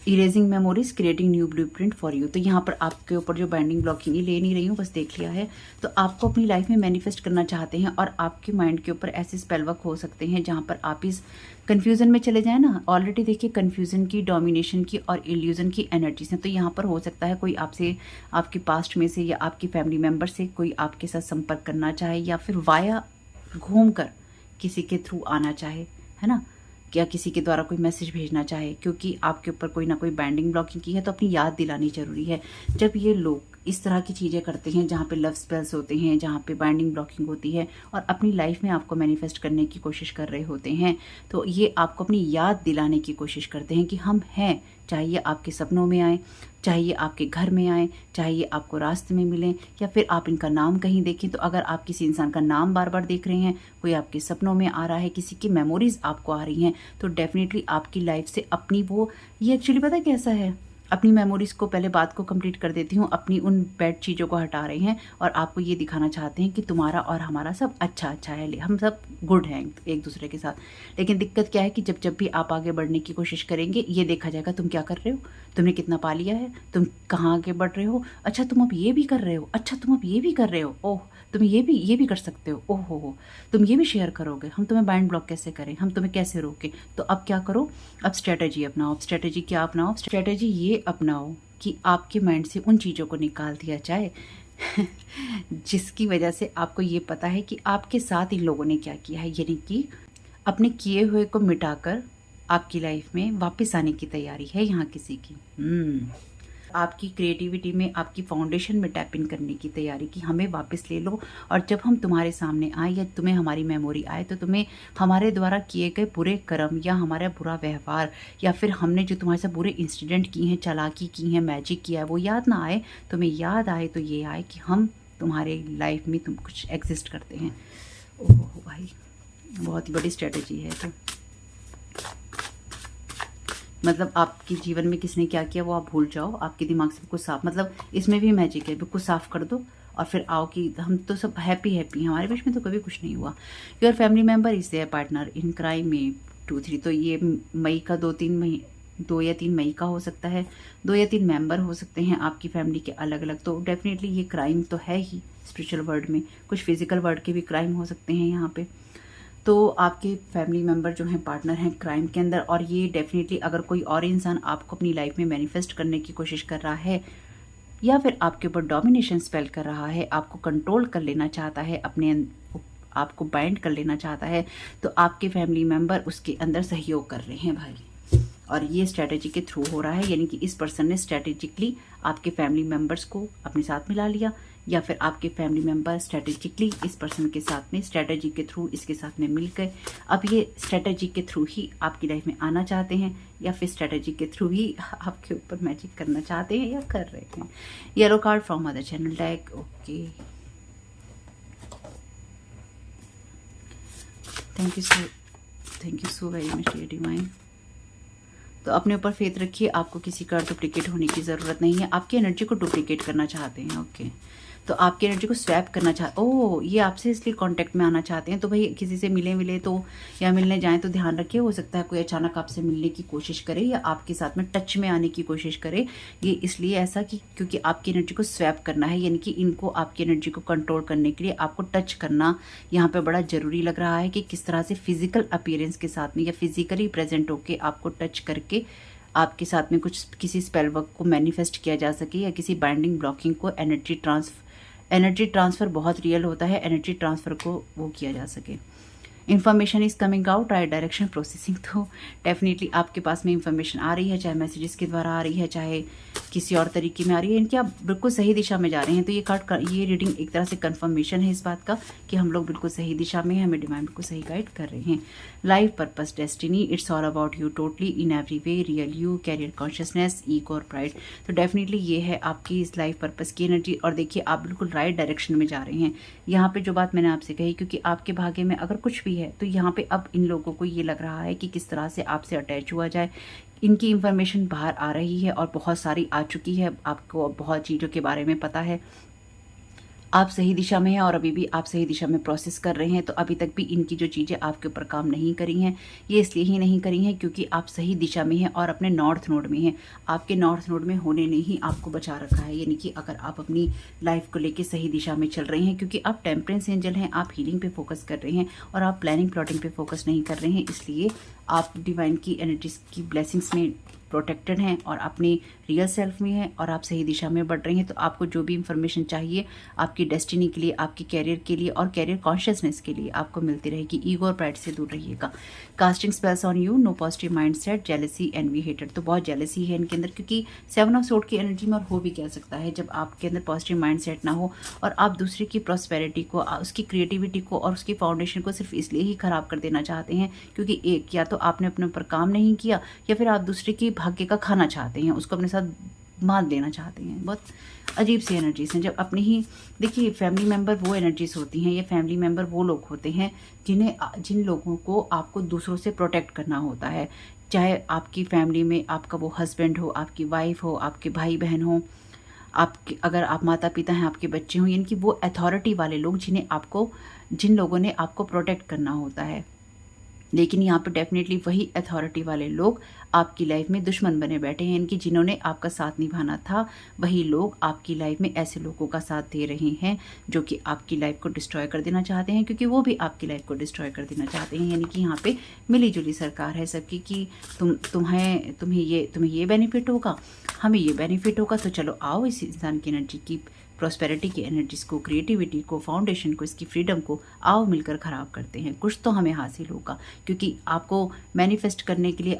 Erasing memories creating new blueprint for you. तो यहाँ पर आपके ऊपर जो बाइंडिंग ब्लॉकिंग ले नहीं रही हूँ, बस देख लिया है। तो आपको अपनी लाइफ में मैनिफेस्ट करना चाहते हैं और आपके माइंड के ऊपर ऐसे स्पेल वर्क हो सकते हैं जहाँ पर आप इस कन्फ्यूजन में चले जाए ना। ऑलरेडी देखिए कन्फ्यूजन की, डोमिनेशन की और इल्यूजन की एनर्जीज हैं। तो यहाँ पर हो सकता है कोई आपसे, आपके पास्ट में से या आपकी फैमिली मेम्बर से कोई आपके साथ संपर्क करना चाहे, या फिर वाया घूम कर किसी के थ्रू आना चाहे, है ना, या किसी के द्वारा कोई मैसेज भेजना चाहे, क्योंकि आपके ऊपर कोई ना कोई बाइंडिंग ब्लॉकिंग की है। तो अपनी याद दिलानी जरूरी है। जब ये लोग इस तरह की चीज़ें करते हैं जहाँ पे लव स्पेल्स होते हैं, जहाँ पे बाइंडिंग ब्लॉकिंग होती है और अपनी लाइफ में आपको मैनिफेस्ट करने की कोशिश कर रहे होते हैं, तो ये आपको अपनी याद दिलाने की कोशिश करते हैं कि हम हैं। चाहे ये आपके सपनों में आए, चाहे ये आपके घर में आए, चाहे ये आपको रास्ते में मिलें, या फिर आप इनका नाम कहीं देखें। तो अगर आप किसी इंसान का नाम बार बार देख रहे हैं, कोई आपके सपनों में आ रहा है, किसी की मेमोरीज आपको आ रही हैं, तो डेफिनेटली आपकी लाइफ से अपनी वो, ये एक्चुअली पता कैसा है, अपनी मेमोरीज को, पहले बात को कंप्लीट कर देती हूँ, अपनी उन बैड चीज़ों को हटा रहे हैं और आपको ये दिखाना चाहते हैं कि तुम्हारा और हमारा सब अच्छा अच्छा है, हम सब गुड हैं एक दूसरे के साथ। लेकिन दिक्कत क्या है कि जब जब भी आप आगे बढ़ने की कोशिश करेंगे, ये देखा जाएगा तुम क्या कर रहे हो, तुमने कितना पा लिया है, तुम कहाँ आगे बढ़ रहे हो, अच्छा तुम अब ये भी कर रहे हो, अच्छा तुम अब ये भी कर रहे हो, ओह तुम ये भी कर सकते हो, ओह हो तुम ये भी शेयर करोगे, हम तुम्हें बाइंड ब्लॉक कैसे करें, हम तुम्हें कैसे रोकें। तो अब क्या करो, अब स्ट्रेटजी अपनाओ। स्ट्रेटजी क्या अपनाओ? स्ट्रेटजी ये अपनाओ कि आपके माइंड से उन चीज़ों को निकाल दिया जाए जिसकी वजह से आपको ये पता है कि आपके साथ इन लोगों ने क्या किया है, यानी कि अपने किए हुए को मिटाकर आपकी लाइफ में वापस आने की तैयारी है यहाँ किसी की। आपकी क्रिएटिविटी में, आपकी फाउंडेशन में टैप इन करने की तैयारी की हमें वापस ले लो। और जब हम तुम्हारे सामने आए या तुम्हें हमारी मेमोरी आए, तो तुम्हें हमारे द्वारा किए गए बुरे कर्म या हमारा बुरा व्यवहार, या फिर हमने जो तुम्हारे साथ बुरे इंसिडेंट किए हैं, चालाकी की है, मैजिक किया है, वो याद ना आए। तुम्हें याद आए तो ये आए कि हम तुम्हारे लाइफ में तुम कुछ एग्जिस्ट करते हैं। ओह भाई, बहुत ही बड़ी स्ट्रेटजी है। तो मतलब आपके जीवन में किसने क्या किया वो आप भूल जाओ, आपके दिमाग से बिल्कुल साफ, मतलब इसमें भी मैजिक है, बिल्कुल साफ कर दो और फिर आओ कि हम तो सब हैप्पी हैप्पी, हमारे बीच में तो कभी कुछ नहीं हुआ। Your family member is there partner in crime में 2-3। तो ये मई का 2 या 3 मई का हो सकता है, 2 या 3 मेंबर हो सकते हैं आपकी फैमिली के अलग अलग। तो डेफिनेटली ये क्राइम तो है ही स्पिरिचुअल वर्ल्ड में, कुछ फिजिकल वर्ल्ड के भी क्राइम हो सकते हैं यहाँ पे। तो आपके फैमिली मेंबर जो हैं पार्टनर हैं क्राइम के अंदर। और ये डेफिनेटली अगर कोई और इंसान आपको अपनी लाइफ में मैनिफेस्ट करने की कोशिश कर रहा है, या फिर आपके ऊपर डोमिनेशन स्पेल कर रहा है, आपको कंट्रोल कर लेना चाहता है, आपको बाइंड कर लेना चाहता है, तो आपके फैमिली मेंबर उसके अंदर सहयोग कर रहे हैं भाई। और ये स्ट्रैटेजी के थ्रू हो रहा है, यानी कि इस पर्सन ने स्ट्रैटेजिकली आपके फैमिली मेंबर्स को अपने साथ मिला लिया, या फिर आपके फैमिली मेंबर स्ट्रैटेजिकली इस पर्सन के साथ में, स्ट्रैटेजी के थ्रू इसके साथ में मिल गए। अब ये स्ट्रैटेजी के थ्रू ही आपकी लाइफ में आना चाहते हैं, या फिर स्ट्रैटेजी के थ्रू ही आपके ऊपर मैजिक करना चाहते हैं या कर रहे हैं। Yellow card from other channel deck. Okay, thank you so very much dear divine. तो अपने ऊपर फेथ रखिए, आपको किसी का डुप्लीकेट होने की ज़रूरत नहीं है। आपकी एनर्जी को डुप्लीकेट करना चाहते हैं, ओके, तो आपकी एनर्जी को स्वैप करना चाहते, ओह ये आपसे इसलिए कांटेक्ट में आना चाहते हैं। तो भाई किसी से मिले तो या मिलने जाएं तो ध्यान रखिए, हो सकता है कोई अचानक आपसे मिलने की कोशिश करे या आपके साथ में टच में आने की कोशिश करे। ये इसलिए ऐसा कि क्योंकि आपकी एनर्जी को स्वैप करना है, यानी कि इनको आपकी एनर्जी को कंट्रोल करने के लिए आपको टच करना यहाँ पे बड़ा ज़रूरी लग रहा है, कि किस तरह से फिजिकल अपीयरेंस के साथ में या फिजिकली प्रेजेंट होके आपको टच करके आपके साथ में कुछ किसी स्पेल वर्क को मैनिफेस्ट किया जा सके, या किसी बाइंडिंग ब्लॉकिंग को एनर्जी ट्रांसफ़र बहुत रियल होता है, एनर्जी ट्रांसफ़र को वो किया जा सके। Information is coming out, right direction processing. तो डेफिनेटली आपके पास में इन्फॉर्मेशन आ रही है, चाहे मैसेजेस के द्वारा आ रही है, चाहे किसी और तरीके में आ रही है, इनकी आप बिल्कुल सही दिशा में जा रहे हैं। तो ये रीडिंग एक तरह से कंफर्मेशन है इस बात का कि हम लोग बिल्कुल सही दिशा में हैं, हमें डिवाइन बिल्कुल सही गाइड कर रहे हैं। Life purpose, destiny, it's all about you totally in every way, real you, career consciousness, ego और प्राइड। तो डेफिनेटली ये है आपकी इस लाइफ पर्पस की एनर्जी। और देखिए आप बिल्कुल राइट डायरेक्शन में जा रहे हैं। यहाँ पे जो बात मैंने आपसे कही, क्योंकि आपके भाग्य में अगर कुछ भी है तो यहाँ पे अब इन लोगों को ये लग रहा है कि किस तरह से आपसे अटैच हुआ जाए। इनकी इन्फॉर्मेशन बाहर आ रही है और बहुत सारी आ चुकी है, आपको बहुत चीज़ों के बारे में पता है। आप सही दिशा में हैं और अभी भी आप सही दिशा में प्रोसेस कर रहे हैं। तो अभी तक भी इनकी जो चीज़ें आपके ऊपर काम नहीं करी हैं, ये इसलिए ही नहीं करी हैं क्योंकि आप सही दिशा में हैं और अपने नॉर्थ नोड में हैं। आपके नॉर्थ नोड में होने ने ही आपको बचा रखा है, यानी कि अगर आप अपनी लाइफ को लेके सही दिशा में चल रहे हैं, क्योंकि आप टेम्परेंस एंजल हैं, आप हीलिंग पे फोकस कर रहे हैं और आप प्लानिंग प्लॉटिंग पे फोकस नहीं कर रहे हैं, इसलिए आप डिवाइन की एनर्जीज की ब्लेसिंग्स में प्रोटेक्टेड हैं और अपनी रियल सेल्फ में हैं और आप सही दिशा में बढ़ रहे हैं। तो आपको जो भी इंफॉर्मेशन चाहिए आपकी डेस्टिनी के लिए, आपकी कैरियर के लिए और कैरियर कॉन्शियसनेस के लिए आपको मिलती रहेगी। ईगो और प्राइड से दूर रहिएगा। Casting spells on you, no positive mindset, jealousy, envy, hated. तो बहुत जेलसी है इनके अंदर, क्योंकि 7 ऑफ सोर्ड की एनर्जी में और हो भी क्या सकता है जब आपके अंदर पॉजिटिव माइंडसेट ना हो और आप दूसरे की प्रॉस्पेरिटी को, उसकी क्रिएटिविटी को और उसकी फाउंडेशन को सिर्फ इसलिए ही खराब कर देना चाहते हैं क्योंकि एक या तो आपने अपने ऊपर काम नहीं किया या फिर आप दूसरे की भाग्य का खाना चाहते हैं, उसको अपने साथ बांध लेना चाहते हैं। बहुत अजीब सी एनर्जीज हैं। जब अपनी ही देखिए फैमिली मेंबर वो एनर्जीज होती हैं, ये फैमिली मेंबर वो लोग होते हैं जिन लोगों को आपको दूसरों से प्रोटेक्ट करना होता है। चाहे आपकी फैमिली में आपका वो हस्बैंड हो, आपकी वाइफ हो, आपके भाई बहन हो, आपके अगर आप माता पिता हैं, आपके बच्चे हों, यानी कि वो अथॉरिटी वाले लोग जिन लोगों ने आपको प्रोटेक्ट करना होता है। लेकिन यहाँ पर डेफिनेटली वही अथॉरिटी वाले लोग आपकी लाइफ में दुश्मन बने बैठे हैं, इनकी जिन्होंने आपका साथ निभाना था वही लोग आपकी लाइफ में ऐसे लोगों का साथ दे रहे हैं जो कि आपकी लाइफ को डिस्ट्रॉय कर देना चाहते हैं, क्योंकि वो भी आपकी लाइफ को डिस्ट्रॉय कर देना चाहते हैं। यानी कि यहाँ पे मिली जुली सरकार है सबकी कि तुम्हें ये बेनिफिट होगा, हमें ये बेनिफिट होगा, तो चलो आओ इस इंसान की एनर्जी की, प्रॉस्पेरिटी की एनर्जीज को, क्रिएटिविटी को, फाउंडेशन को, इसकी फ्रीडम को आओ मिलकर ख़राब करते हैं। कुछ तो हमें हासिल होगा, क्योंकि आपको मैनिफेस्ट करने के लिए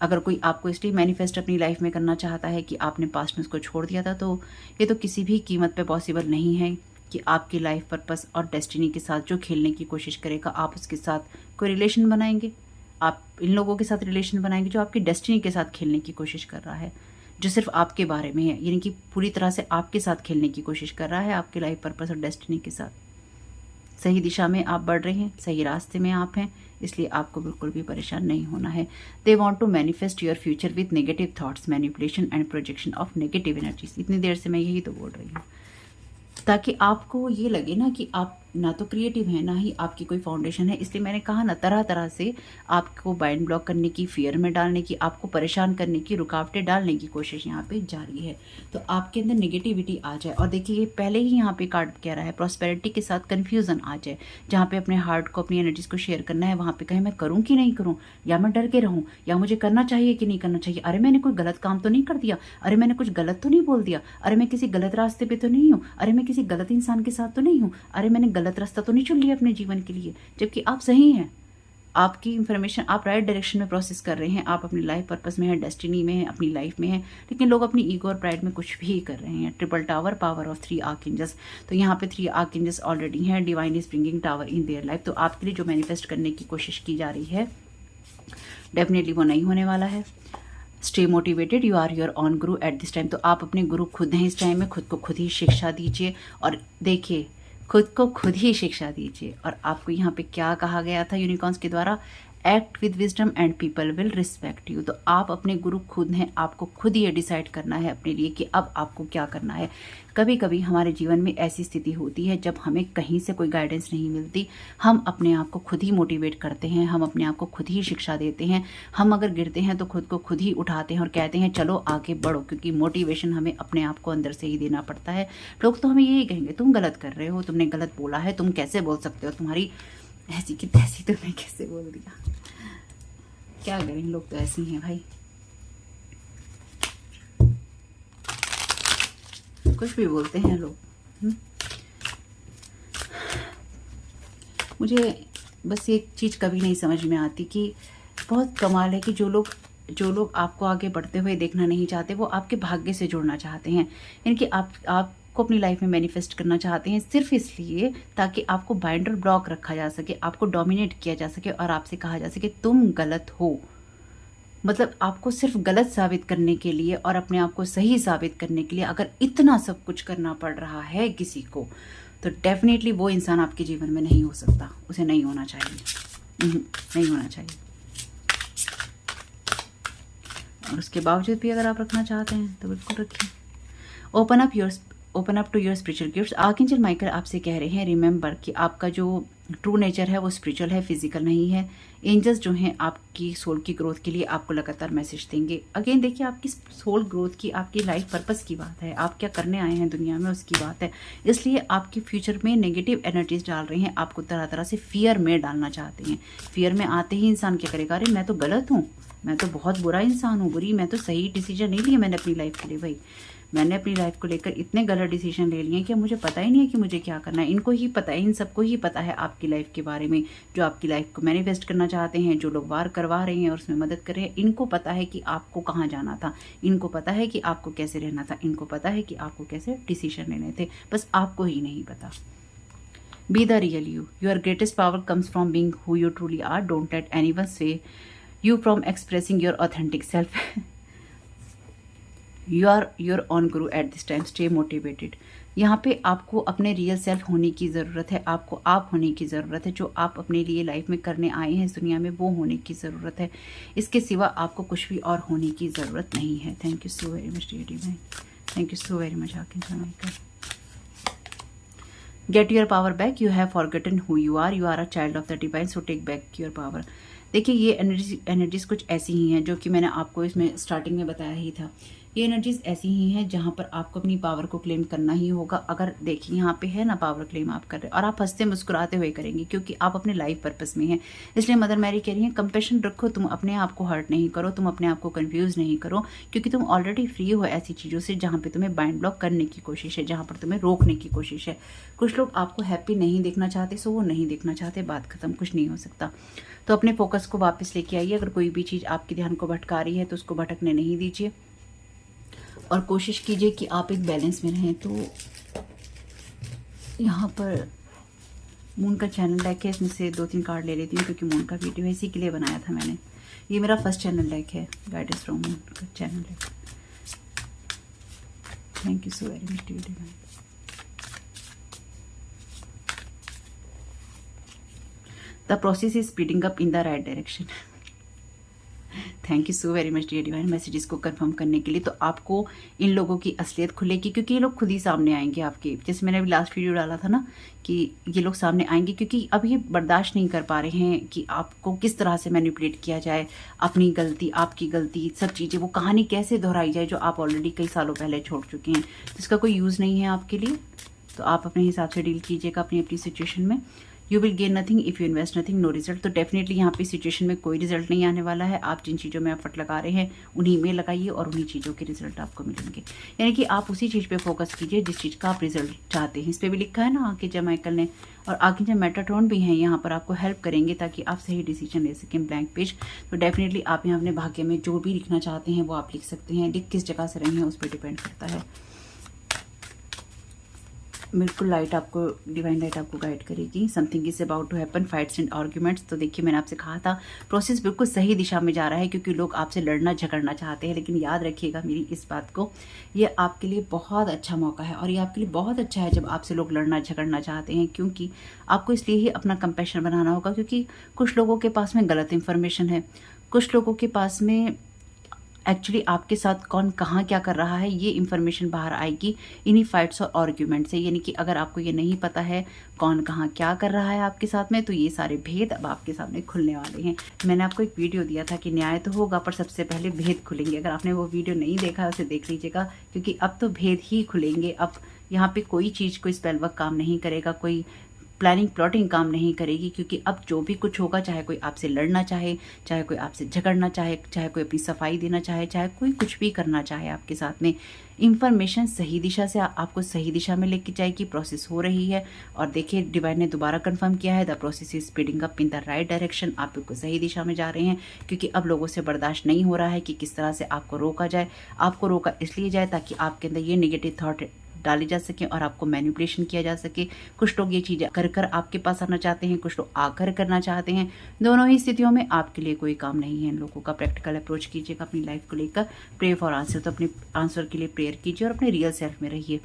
अगर कोई आपको इसलिए मैनिफेस्ट अपनी लाइफ में करना चाहता है कि आपने पास्ट में उसको छोड़ दिया था, तो ये तो किसी भी कीमत पे पॉसिबल नहीं है कि आपकी लाइफ पर्पस और डेस्टिनी के साथ जो खेलने की कोशिश करेगा आप उसके साथ कोई रिलेशन बनाएंगे। आप इन लोगों के साथ रिलेशन बनाएंगे जो आपकी डेस्टिनी के साथ खेलने की कोशिश कर रहा है, जो सिर्फ आपके बारे में है, यानी कि पूरी तरह से आपके साथ खेलने की कोशिश कर रहा है, आपके लाइफ पर्पस और डेस्टिनी के साथ। सही दिशा में आप बढ़ रहे हैं, सही रास्ते में आप हैं, इसलिए आपको बिल्कुल भी परेशान नहीं होना है। They want to manifest your future with negative thoughts, manipulation and projection of negative energies. इतनी देर से मैं यही तो बोल रही हूँ, ताकि आपको ये लगे ना कि आप ना तो क्रिएटिव हैं ना ही आपकी कोई फाउंडेशन है। इसलिए मैंने कहा ना, तरह तरह से आपको बाइंड ब्लॉक करने की, फियर में डालने की, आपको परेशान करने की, रुकावटें डालने की कोशिश यहाँ पे जारी है। तो आपके अंदर नेगेटिविटी आ जाए, और देखिए ये पहले ही यहाँ पे कार्ड कह रहा है प्रॉस्पेरिटी के साथ कन्फ्यूजन आ जाए, जहाँ पे अपने हार्ट को, अपनी एनर्जीज को शेयर करना है, वहाँ पे कहे मैं करूँ कि नहीं करूँ, या मैं डर के रहूँ, या मुझे करना चाहिए कि नहीं करना चाहिए, अरे मैंने कोई गलत काम तो नहीं कर दिया, अरे मैंने कुछ गलत तो नहीं बोल दिया, अरे मैं किसी गलत रास्ते पे तो नहीं हूँ, अरे मैं किसी गलत इंसान के साथ तो नहीं हूँ, अरे मैंने गलत रास्ता तो नहीं चुन लिया अपने जीवन के लिए, जबकि आप सही हैं। आपकी इंफॉर्मेशन आप राइट डायरेक्शन में प्रोसेस कर रहे हैं, आप अपनी लाइफ पर्पस में हैं, डेस्टिनी में हैं, अपनी लाइफ में हैं, लेकिन लोग अपनी ईगो और प्राइड में कुछ भी कर रहे हैं। Triple tower, power of 3 archangels. तो यहाँ पे 3 आर्कएंजल्स ऑलरेडी हैं, divine is bringing tower in their life. तो आपके लिए जो मैनिफेस्ट करने की कोशिश की जा रही है डेफिनेटली वो नहीं होने वाला है। Stay motivated, you are your own guru at this time. तो आप अपने गुरु खुद हैं इस टाइम में, खुद को खुद ही शिक्षा दीजिए और देखिए खुद को खुद ही शिक्षा दीजिए। और आपको यहाँ पे क्या कहा गया था यूनिकॉर्न्स के द्वारा, act with wisdom and people will respect you. तो आप अपने गुरु खुद हैं, आपको खुद ये डिसाइड करना है अपने लिए कि अब आपको क्या करना है। कभी कभी हमारे जीवन में ऐसी स्थिति होती है जब हमें कहीं से कोई गाइडेंस नहीं मिलती, हम अपने आप को खुद ही मोटिवेट करते हैं, हम अपने आप को खुद ही शिक्षा देते हैं। हम अगर गिरते हैं तो खुद को खुद ही उठाते हैं और कहते हैं चलो आगे बढ़ो, क्योंकि मोटिवेशन हमें अपने आप को अंदर से ही देना पड़ता है। लोग तो हमें यही कहेंगे तुम गलत कर रहे हो, तुमने गलत बोला है, तुम कैसे बोल सकते हो, तुम्हारी ऐसी की तैसी तुमने कैसे बोल दिया। क्या करें, लोग तो ऐसे ही हैं भाई, कुछ भी बोलते हैं लोग। मुझे बस एक चीज़ कभी नहीं समझ में आती कि बहुत कमाल है कि जो लोग आपको आगे बढ़ते हुए देखना नहीं चाहते, वो आपके भाग्य से जुड़ना चाहते हैं। यानी कि आपको अपनी लाइफ में मैनिफेस्ट करना चाहते हैं सिर्फ इसलिए ताकि आपको बाइंडर ब्लॉक रखा जा सके, आपको डोमिनेट किया जा सके और आपसे कहा जा सके तुम गलत हो। मतलब आपको सिर्फ गलत साबित करने के लिए और अपने आप को सही साबित करने के लिए अगर इतना सब कुछ करना पड़ रहा है किसी को, तो डेफिनेटली वो इंसान आपके जीवन में नहीं हो सकता, उसे नहीं होना चाहिए, नहीं होना चाहिए। और उसके बावजूद भी अगर आप रखना चाहते हैं तो बिल्कुल रखिए। Open up your open up to your spiritual gifts. Archangel Michael आपसे कह रहे हैं रिमेंबर कि आपका जो ट्रू नेचर है वो स्पिरिचुअल है, फिजिकल नहीं है। एंजल्स जो हैं आपकी सोल की ग्रोथ के लिए आपको लगातार मैसेज देंगे। अगेन देखिए, आपकी सोल ग्रोथ की, आपकी लाइफ पर्पस की बात है, आप क्या करने आए हैं दुनिया में उसकी बात है। इसलिए आपके फ्यूचर में नेगेटिव एनर्जीज डाल रहे हैं, आपको तरह तरह से फियर में डालना चाहते हैं। फियर में आते ही इंसान क्या करेगा, अरे मैं तो गलत हूँ, मैं तो बहुत बुरा इंसान हूँ, बुरी, मैं तो सही डिसीजन नहीं लिया मैंने अपनी लाइफ के लिए। भाई मैंने अपनी लाइफ को लेकर इतने गलत डिसीजन ले लिए कि मुझे पता ही नहीं है कि मुझे क्या करना है। इनको ही पता है, इन सबको ही पता है आपकी लाइफ के बारे में, जो आपकी लाइफ को मैनिफेस्ट करना चाहते हैं, जो लोग वार करवा रहे हैं और उसमें मदद कर रहे हैं। इनको पता है कि आपको कहाँ जाना था, इनको पता है कि आपको कैसे रहना था, इनको पता है कि आपको कैसे डिसीजन लेने थे, बस आपको ही नहीं पता। Be the real you. Your greatest power comes from being who you truly are. Don't let anyone sway you from expressing your authentic self. You are your own guru at this time. Stay motivated. यहाँ पे आपको अपने real self होने की ज़रूरत है, आपको आप होने की ज़रूरत है। जो आप अपने लिए लाइफ में करने आए हैं इस दुनिया में, वो होने की ज़रूरत है। इसके सिवा आपको कुछ भी और होने की ज़रूरत नहीं है। Thank you so very much dear divine. Thank you so very much archangel Michael. Get your power back. You have forgotten who you are. You are a child of the divine, so take back your power. देखिए, ये energies कुछ ऐसी ही हैं जो कि मैंने आपको इसमें स्टार्टिंग में बताया ही था। ये एनर्जीज ऐसी ही हैं जहाँ पर आपको अपनी पावर को क्लेम करना ही होगा। अगर देखिए यहाँ पे है ना, पावर क्लेम आप कर रहे हैं और आप हंसते मुस्कुराते हुए करेंगे, क्योंकि आप अपने लाइफ पर्पस में हैं। इसलिए मदर मैरी कह रही हैं, कंपैशन रखो, तुम अपने आप को हर्ट नहीं करो, तुम अपने आप को कंफ्यूज नहीं करो, क्योंकि तुम ऑलरेडी फ्री हो ऐसी चीज़ों से जहाँ पे तुम्हें बाइंड ब्लॉक करने की कोशिश है, जहाँ पर तुम्हें रोकने की कोशिश है। कुछ लोग आपको हैप्पी नहीं देखना चाहते, सो वो नहीं देखना चाहते, बात खत्म, कुछ नहीं हो सकता। तो अपने फोकस को वापस लेके आइए। अगर कोई भी चीज़ आपके ध्यान को भटका रही है तो उसको भटकने नहीं दीजिए और कोशिश कीजिए कि आप एक बैलेंस में रहें। तो यहाँ पर मून का चैनल डेक है, इसमें से 2-3 कार्ड ले लेती हूँ क्योंकि मून का वीडियो है, इसी के लिए बनाया था मैंने। ये मेरा फर्स्ट चैनल डेक है, गाइडेंस फ्रॉम मून का channel deck. Thank you so very much dear divine. The process is speeding up in the right direction. Thank you so very much dear divine messages को confirm करने के लिए। तो आपको इन लोगों की असलियत खुलेगी, क्योंकि ये लोग खुद ही सामने आएंगे आपके। जैसे मैंने अभी लास्ट वीडियो डाला था ना कि ये लोग सामने आएंगे, क्योंकि अब ये बर्दाश्त नहीं कर पा रहे हैं कि आपको किस तरह से मैनिपुलेट किया जाए, अपनी गलती, आपकी गलती, सब चीज़ें, वो कहानी कैसे दोहराई जाए जो आप ऑलरेडी कई सालों पहले छोड़ चुके हैं। तो इसका कोई यूज़ नहीं है आपके लिए। तो आप अपने हिसाब से डील कीजिएगा अपनी अपनी सिचुएशन में। You will gain nothing if you invest nothing, no result. तो डेफिनेटली यहाँ पे सिचुएशन में कोई रिजल्ट नहीं आने वाला है। आप जिन चीज़ों में एफर्ट लगा रहे हैं उन्हीं में लगाइए और उन्हीं चीज़ों के रिजल्ट आपको मिलेंगे। यानी कि आप उसी चीज़ पे फोकस कीजिए जिस चीज़ का आप रिजल्ट चाहते हैं। इस पर भी लिखा है ना आर्कएंजल माइकल ने, और आर्कएंजल मेटाट्रॉन भी हैं यहाँ पर, आपको हेल्प करेंगे ताकि आप सही डिसीजन ले सकें। Blank page. तो डेफिनेटली आप यहाँ अपने भाग्य में जो भी लिखना चाहते हैं वो आप लिख सकते हैं। लिख किस जगह से रहे हैं उस पर डिपेंड करता है। बिल्कुल लाइट आपको, डिवाइन लाइट आपको गाइड करेगी। Something is about to happen, fights and arguments. तो देखिए, मैंने आपसे कहा था प्रोसेस बिल्कुल सही दिशा में जा रहा है, क्योंकि लोग आपसे लड़ना झगड़ना चाहते हैं। लेकिन याद रखिएगा मेरी इस बात को, ये आपके लिए बहुत अच्छा मौका है और ये आपके लिए बहुत अच्छा है जब आपसे लोग लड़ना झगड़ना चाहते हैं, क्योंकि आपको इसलिए ही अपना कंपैशन बनाना होगा, क्योंकि कुछ लोगों के पास में गलत इन्फॉर्मेशन है, कुछ लोगों के पास में एक्चुअली आपके साथ कौन कहाँ क्या कर रहा है ये इन्फॉर्मेशन बाहर आएगी इन्हीं फाइट्स और आर्ग्यूमेंट से। यानी कि अगर आपको ये नहीं पता है कौन कहाँ क्या कर रहा है आपके साथ में, तो ये सारे भेद अब आपके सामने खुलने वाले हैं। मैंने आपको एक वीडियो दिया था कि न्याय तो होगा पर सबसे पहले भेद खुलेंगे। अगर आपने वो वीडियो नहीं देखा उसे देख लीजिएगा, क्योंकि अब तो भेद ही खुलेंगे। अब यहाँ पे कोई चीज़, कोई स्पेल वर्क काम नहीं करेगा, कोई प्लानिंग प्लॉटिंग काम नहीं करेगी, क्योंकि अब जो भी कुछ होगा, चाहे कोई आपसे लड़ना चाहे, चाहे कोई आपसे झगड़ना चाहे, चाहे कोई अपनी सफाई देना चाहे, चाहे कोई कुछ भी करना चाहे आपके साथ में, इंफॉर्मेशन सही दिशा से आपको सही दिशा में लेके जाएगी। प्रोसेस हो रही है और देखिए डिवाइन ने दोबारा कंफर्म किया है, the process is speeding up in the right direction. आप बिल्कुल सही दिशा में जा रहे हैं, क्योंकि अब लोगों से बर्दाश्त नहीं हो रहा है कि किस तरह से आपको रोका जाए। आपको रोका इसलिए जाए ताकि आपके अंदर ये नेगेटिव थॉट डाले जा सके और आपको मैनिपुलेशन किया जा सके। कुछ लोग ये चीज़ें कर कर आपके पास आना चाहते हैं, कुछ लोग आकर करना चाहते हैं। दोनों ही स्थितियों में आपके लिए कोई काम नहीं है। इन लोगों का प्रैक्टिकल अप्रोच कीजिएगा अपनी लाइफ को लेकर। प्रे फॉर आंसर, तो अपने आंसर के लिए प्रेयर कीजिए और अपने रियल सेल्फ में रहिए।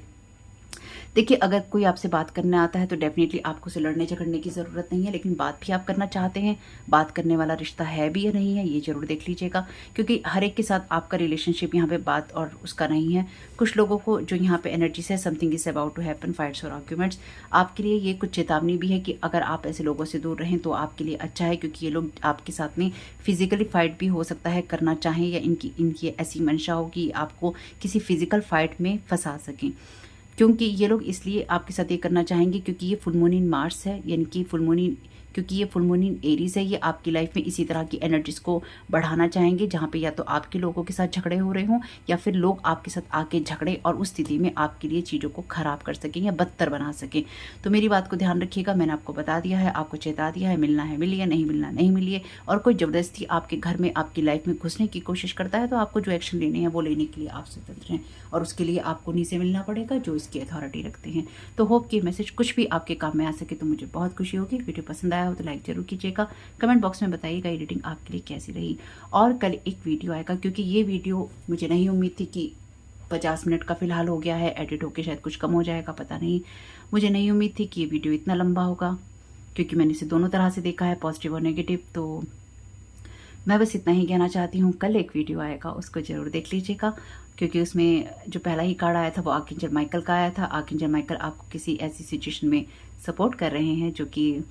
देखिए, अगर कोई आपसे बात करने आता है तो डेफ़िनेटली आपको उससे लड़ने झगड़ने की ज़रूरत नहीं है, लेकिन बात भी आप करना चाहते हैं, बात करने वाला रिश्ता है भी या नहीं है, ये ज़रूर देख लीजिएगा। क्योंकि हर एक के साथ आपका रिलेशनशिप यहाँ पे बात और उसका नहीं है। कुछ लोगों को जो यहाँ पे एनर्जीज़ है, something is about to happen, fights और आर्ग्यूमेंट्स। आपके लिए ये कुछ चेतावनी भी है कि अगर आप ऐसे लोगों से दूर रहें तो आपके लिए अच्छा है, क्योंकि ये लोग आपके साथ में फिज़िकली फ़ाइट भी हो सकता है करना चाहें, या इनकी ऐसी मंशा हो कि आपको किसी फिज़िकल फ़ाइट में फँसा सकें। क्योंकि ये लोग इसलिए आपके साथ ये करना चाहेंगे क्योंकि ये फुल मून इन मार्स है, यानी कि क्योंकि ये फुल मून इन एरीज है। ये आपकी लाइफ में इसी तरह की एनर्जीज को बढ़ाना चाहेंगे, जहाँ पे या तो आपके लोगों के साथ झगड़े हो रहे हों, या फिर लोग आपके साथ आके झगड़े और उस स्थिति में आपके लिए चीज़ों को खराब कर सकें या बदतर बना सकें। तो मेरी बात को ध्यान रखिएगा, मैंने आपको बता दिया है, आपको चेता दिया है, मिलना है मिलिए, नहीं मिलना नहीं मिलिए। और कोई ज़बरदस्ती आपके घर में आपकी लाइफ में घुसने की कोशिश करता है तो आपको जो एक्शन लेने हैं वो लेने के लिए आप स्वतंत्र हैं, और उसके लिए आपको उन्हीं से मिलना पड़ेगा जो इसकी अथॉरिटी रखते हैं। तो होप कि मैसेज कुछ भी आपके काम में आ सके तो मुझे बहुत खुशी होगी। वीडियो पसंद आया हो तो लाइक जरूर कीजिएगा, कमेंट बॉक्स में बताइएगा ये रीडिंग आपके लिए कैसी रही। और कल एक वीडियो आएगा, क्योंकि ये वीडियो मुझे नहीं उम्मीद थी कि 50 मिनट का फिलहाल हो गया है, एडिट होके शायद कुछ कम हो जाएगा, पता नहीं। मुझे नहीं उम्मीद थी कि ये वीडियो इतना लंबा होगा, क्योंकि मैंने इसे दोनों तरह से देखा है, पॉजिटिव और नेगेटिव। तो मैं बस इतना ही कहना चाहती हूँ, कल एक वीडियो आएगा, उसको ज़रूर देख लीजिएगा, क्योंकि उसमें जो पहला ही कार्ड आया था वो आर्कएंजल माइकल का आया था। आर्कएंजल माइकल आपको किसी ऐसी सिचुएशन में सपोर्ट कर रहे हैं जो कि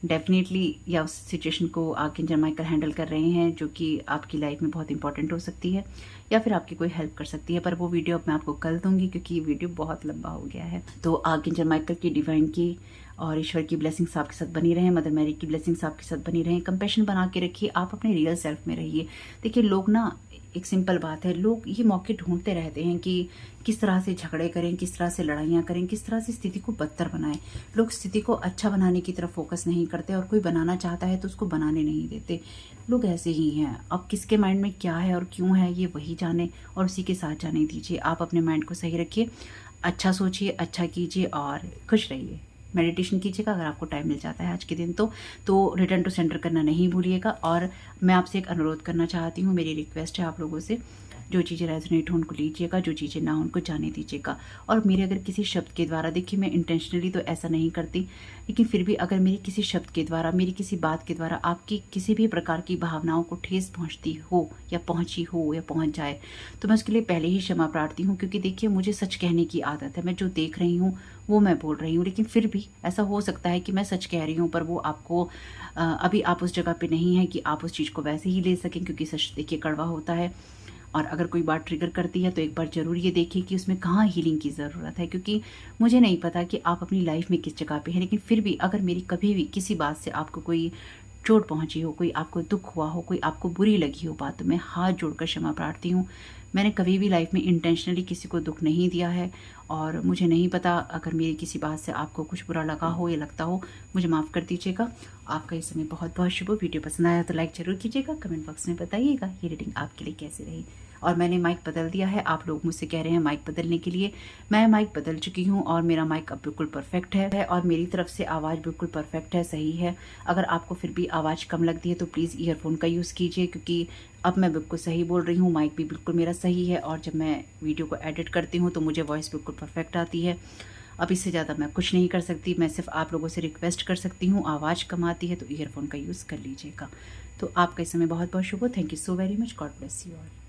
डेफिनेटली, या उस सिचुएशन को आर्कएंजल माइकल हैंडल कर रहे हैं जो कि आपकी लाइफ में बहुत इंपॉर्टेंट हो सकती है, या फिर आपकी कोई हेल्प कर सकती है। पर वो वीडियो अब मैं आपको कल दूंगी, क्योंकि ये वीडियो बहुत लंबा हो गया है। तो आर्कएंजल माइकल की, डिवाइन की और ईश्वर की ब्लेसिंग्स आपके साथ बनी रहे, मदर मैरी की ब्लेसिंग्स आपके साथ बनी रहे। कंपैशन बना के रखिए, आप अपने रियल सेल्फ में रहिए। देखिए, लोग ना, एक सिंपल बात है, लोग ये मौके ढूंढते रहते हैं कि किस तरह से झगड़े करें, किस तरह से लड़ाइयाँ करें, किस तरह से स्थिति को बदतर बनाएं। लोग स्थिति को अच्छा बनाने की तरफ फोकस नहीं करते, और कोई बनाना चाहता है तो उसको बनाने नहीं देते। लोग ऐसे ही हैं। अब किसके माइंड में क्या है और क्यों है ये वही जाने, और उसी के साथ जाने दीजिए। आप अपने माइंड को सही रखिए, अच्छा सोचिए, अच्छा कीजिए और खुश रहिए। मेडिटेशन कीजिएगा अगर आपको टाइम मिल जाता है आज के दिन तो रिटर्न टू सेंटर करना नहीं भूलिएगा। और मैं आपसे एक अनुरोध करना चाहती हूँ, मेरी रिक्वेस्ट है आप लोगों से, जो चीज़ें रेजोनेट हो उनको लीजिएगा, जो चीज़ें ना हो उनको जाने दीजिएगा। और मेरे अगर किसी शब्द के द्वारा, देखिए मैं इंटेंशनली तो ऐसा नहीं करती, लेकिन फिर भी अगर मेरी किसी शब्द के द्वारा, मेरी किसी बात के द्वारा आपकी किसी भी प्रकार की भावनाओं को ठेस पहुंचती हो, या पहुंची हो, या पहुंच जाए, तो मैं उसके लिए पहले ही क्षमा प्रार्थी हूँ। क्योंकि देखिए, मुझे सच कहने की आदत है, मैं जो देख रही हूँ वो मैं बोल रही हूँ। लेकिन फिर भी ऐसा हो सकता है कि मैं सच कह रही हूँ, पर वो आपको अभी आप उस जगह पे नहीं है कि आप उस चीज़ को वैसे ही ले सकें, क्योंकि सच देखिए कड़वा होता है। और अगर कोई बात ट्रिगर करती है तो एक बार ज़रूर ये देखिए कि उसमें कहाँ हीलिंग की ज़रूरत है। क्योंकि मुझे नहीं पता कि आप अपनी लाइफ में किस जगह पे हैं, लेकिन फिर भी अगर मेरी कभी भी किसी बात से आपको कोई चोट पहुंची हो, कोई आपको दुख हुआ हो, कोई आपको बुरी लगी हो बात, तो मैं हाथ जोड़कर क्षमा प्रार्थी हूँ। मैंने कभी भी लाइफ में इंटेंशनली किसी को दुख नहीं दिया है, और मुझे नहीं पता अगर मेरी किसी बात से आपको कुछ बुरा लगा हो या लगता हो, मुझे माफ़ कर दीजिएगा। आपका इस समय बहुत बहुत शुभ हो। वीडियो पसंद आया तो लाइक ज़रूर कीजिएगा, कमेंट बॉक्स में बताइएगा ये रीडिंग आपके लिए कैसी रही। और मैंने माइक बदल दिया है, आप लोग मुझसे कह रहे हैं माइक बदलने के लिए, मैं माइक बदल चुकी हूँ और मेरा माइक अब बिल्कुल परफेक्ट है, और मेरी तरफ से आवाज़ बिल्कुल परफेक्ट है, सही है। अगर आपको फिर भी आवाज़ कम लगती है तो प्लीज़ ईयरफोन का यूज़ कीजिए, क्योंकि अब मैं बिल्कुल सही बोल रही हूँ, माइक भी बिल्कुल मेरा सही है, और जब मैं वीडियो को एडिट करती हूँ तो मुझे वॉइस बिल्कुल परफेक्ट आती है। अब इससे ज़्यादा मैं कुछ नहीं कर सकती, मैं सिर्फ आप लोगों से रिक्वेस्ट कर सकती हूँ, आवाज़ कम आती है तो ईयरफोन का यूज़ कर लीजिएगा। तो आपका इस समय बहुत बहुत शुभ हो। Thank you so very much, God bless you all.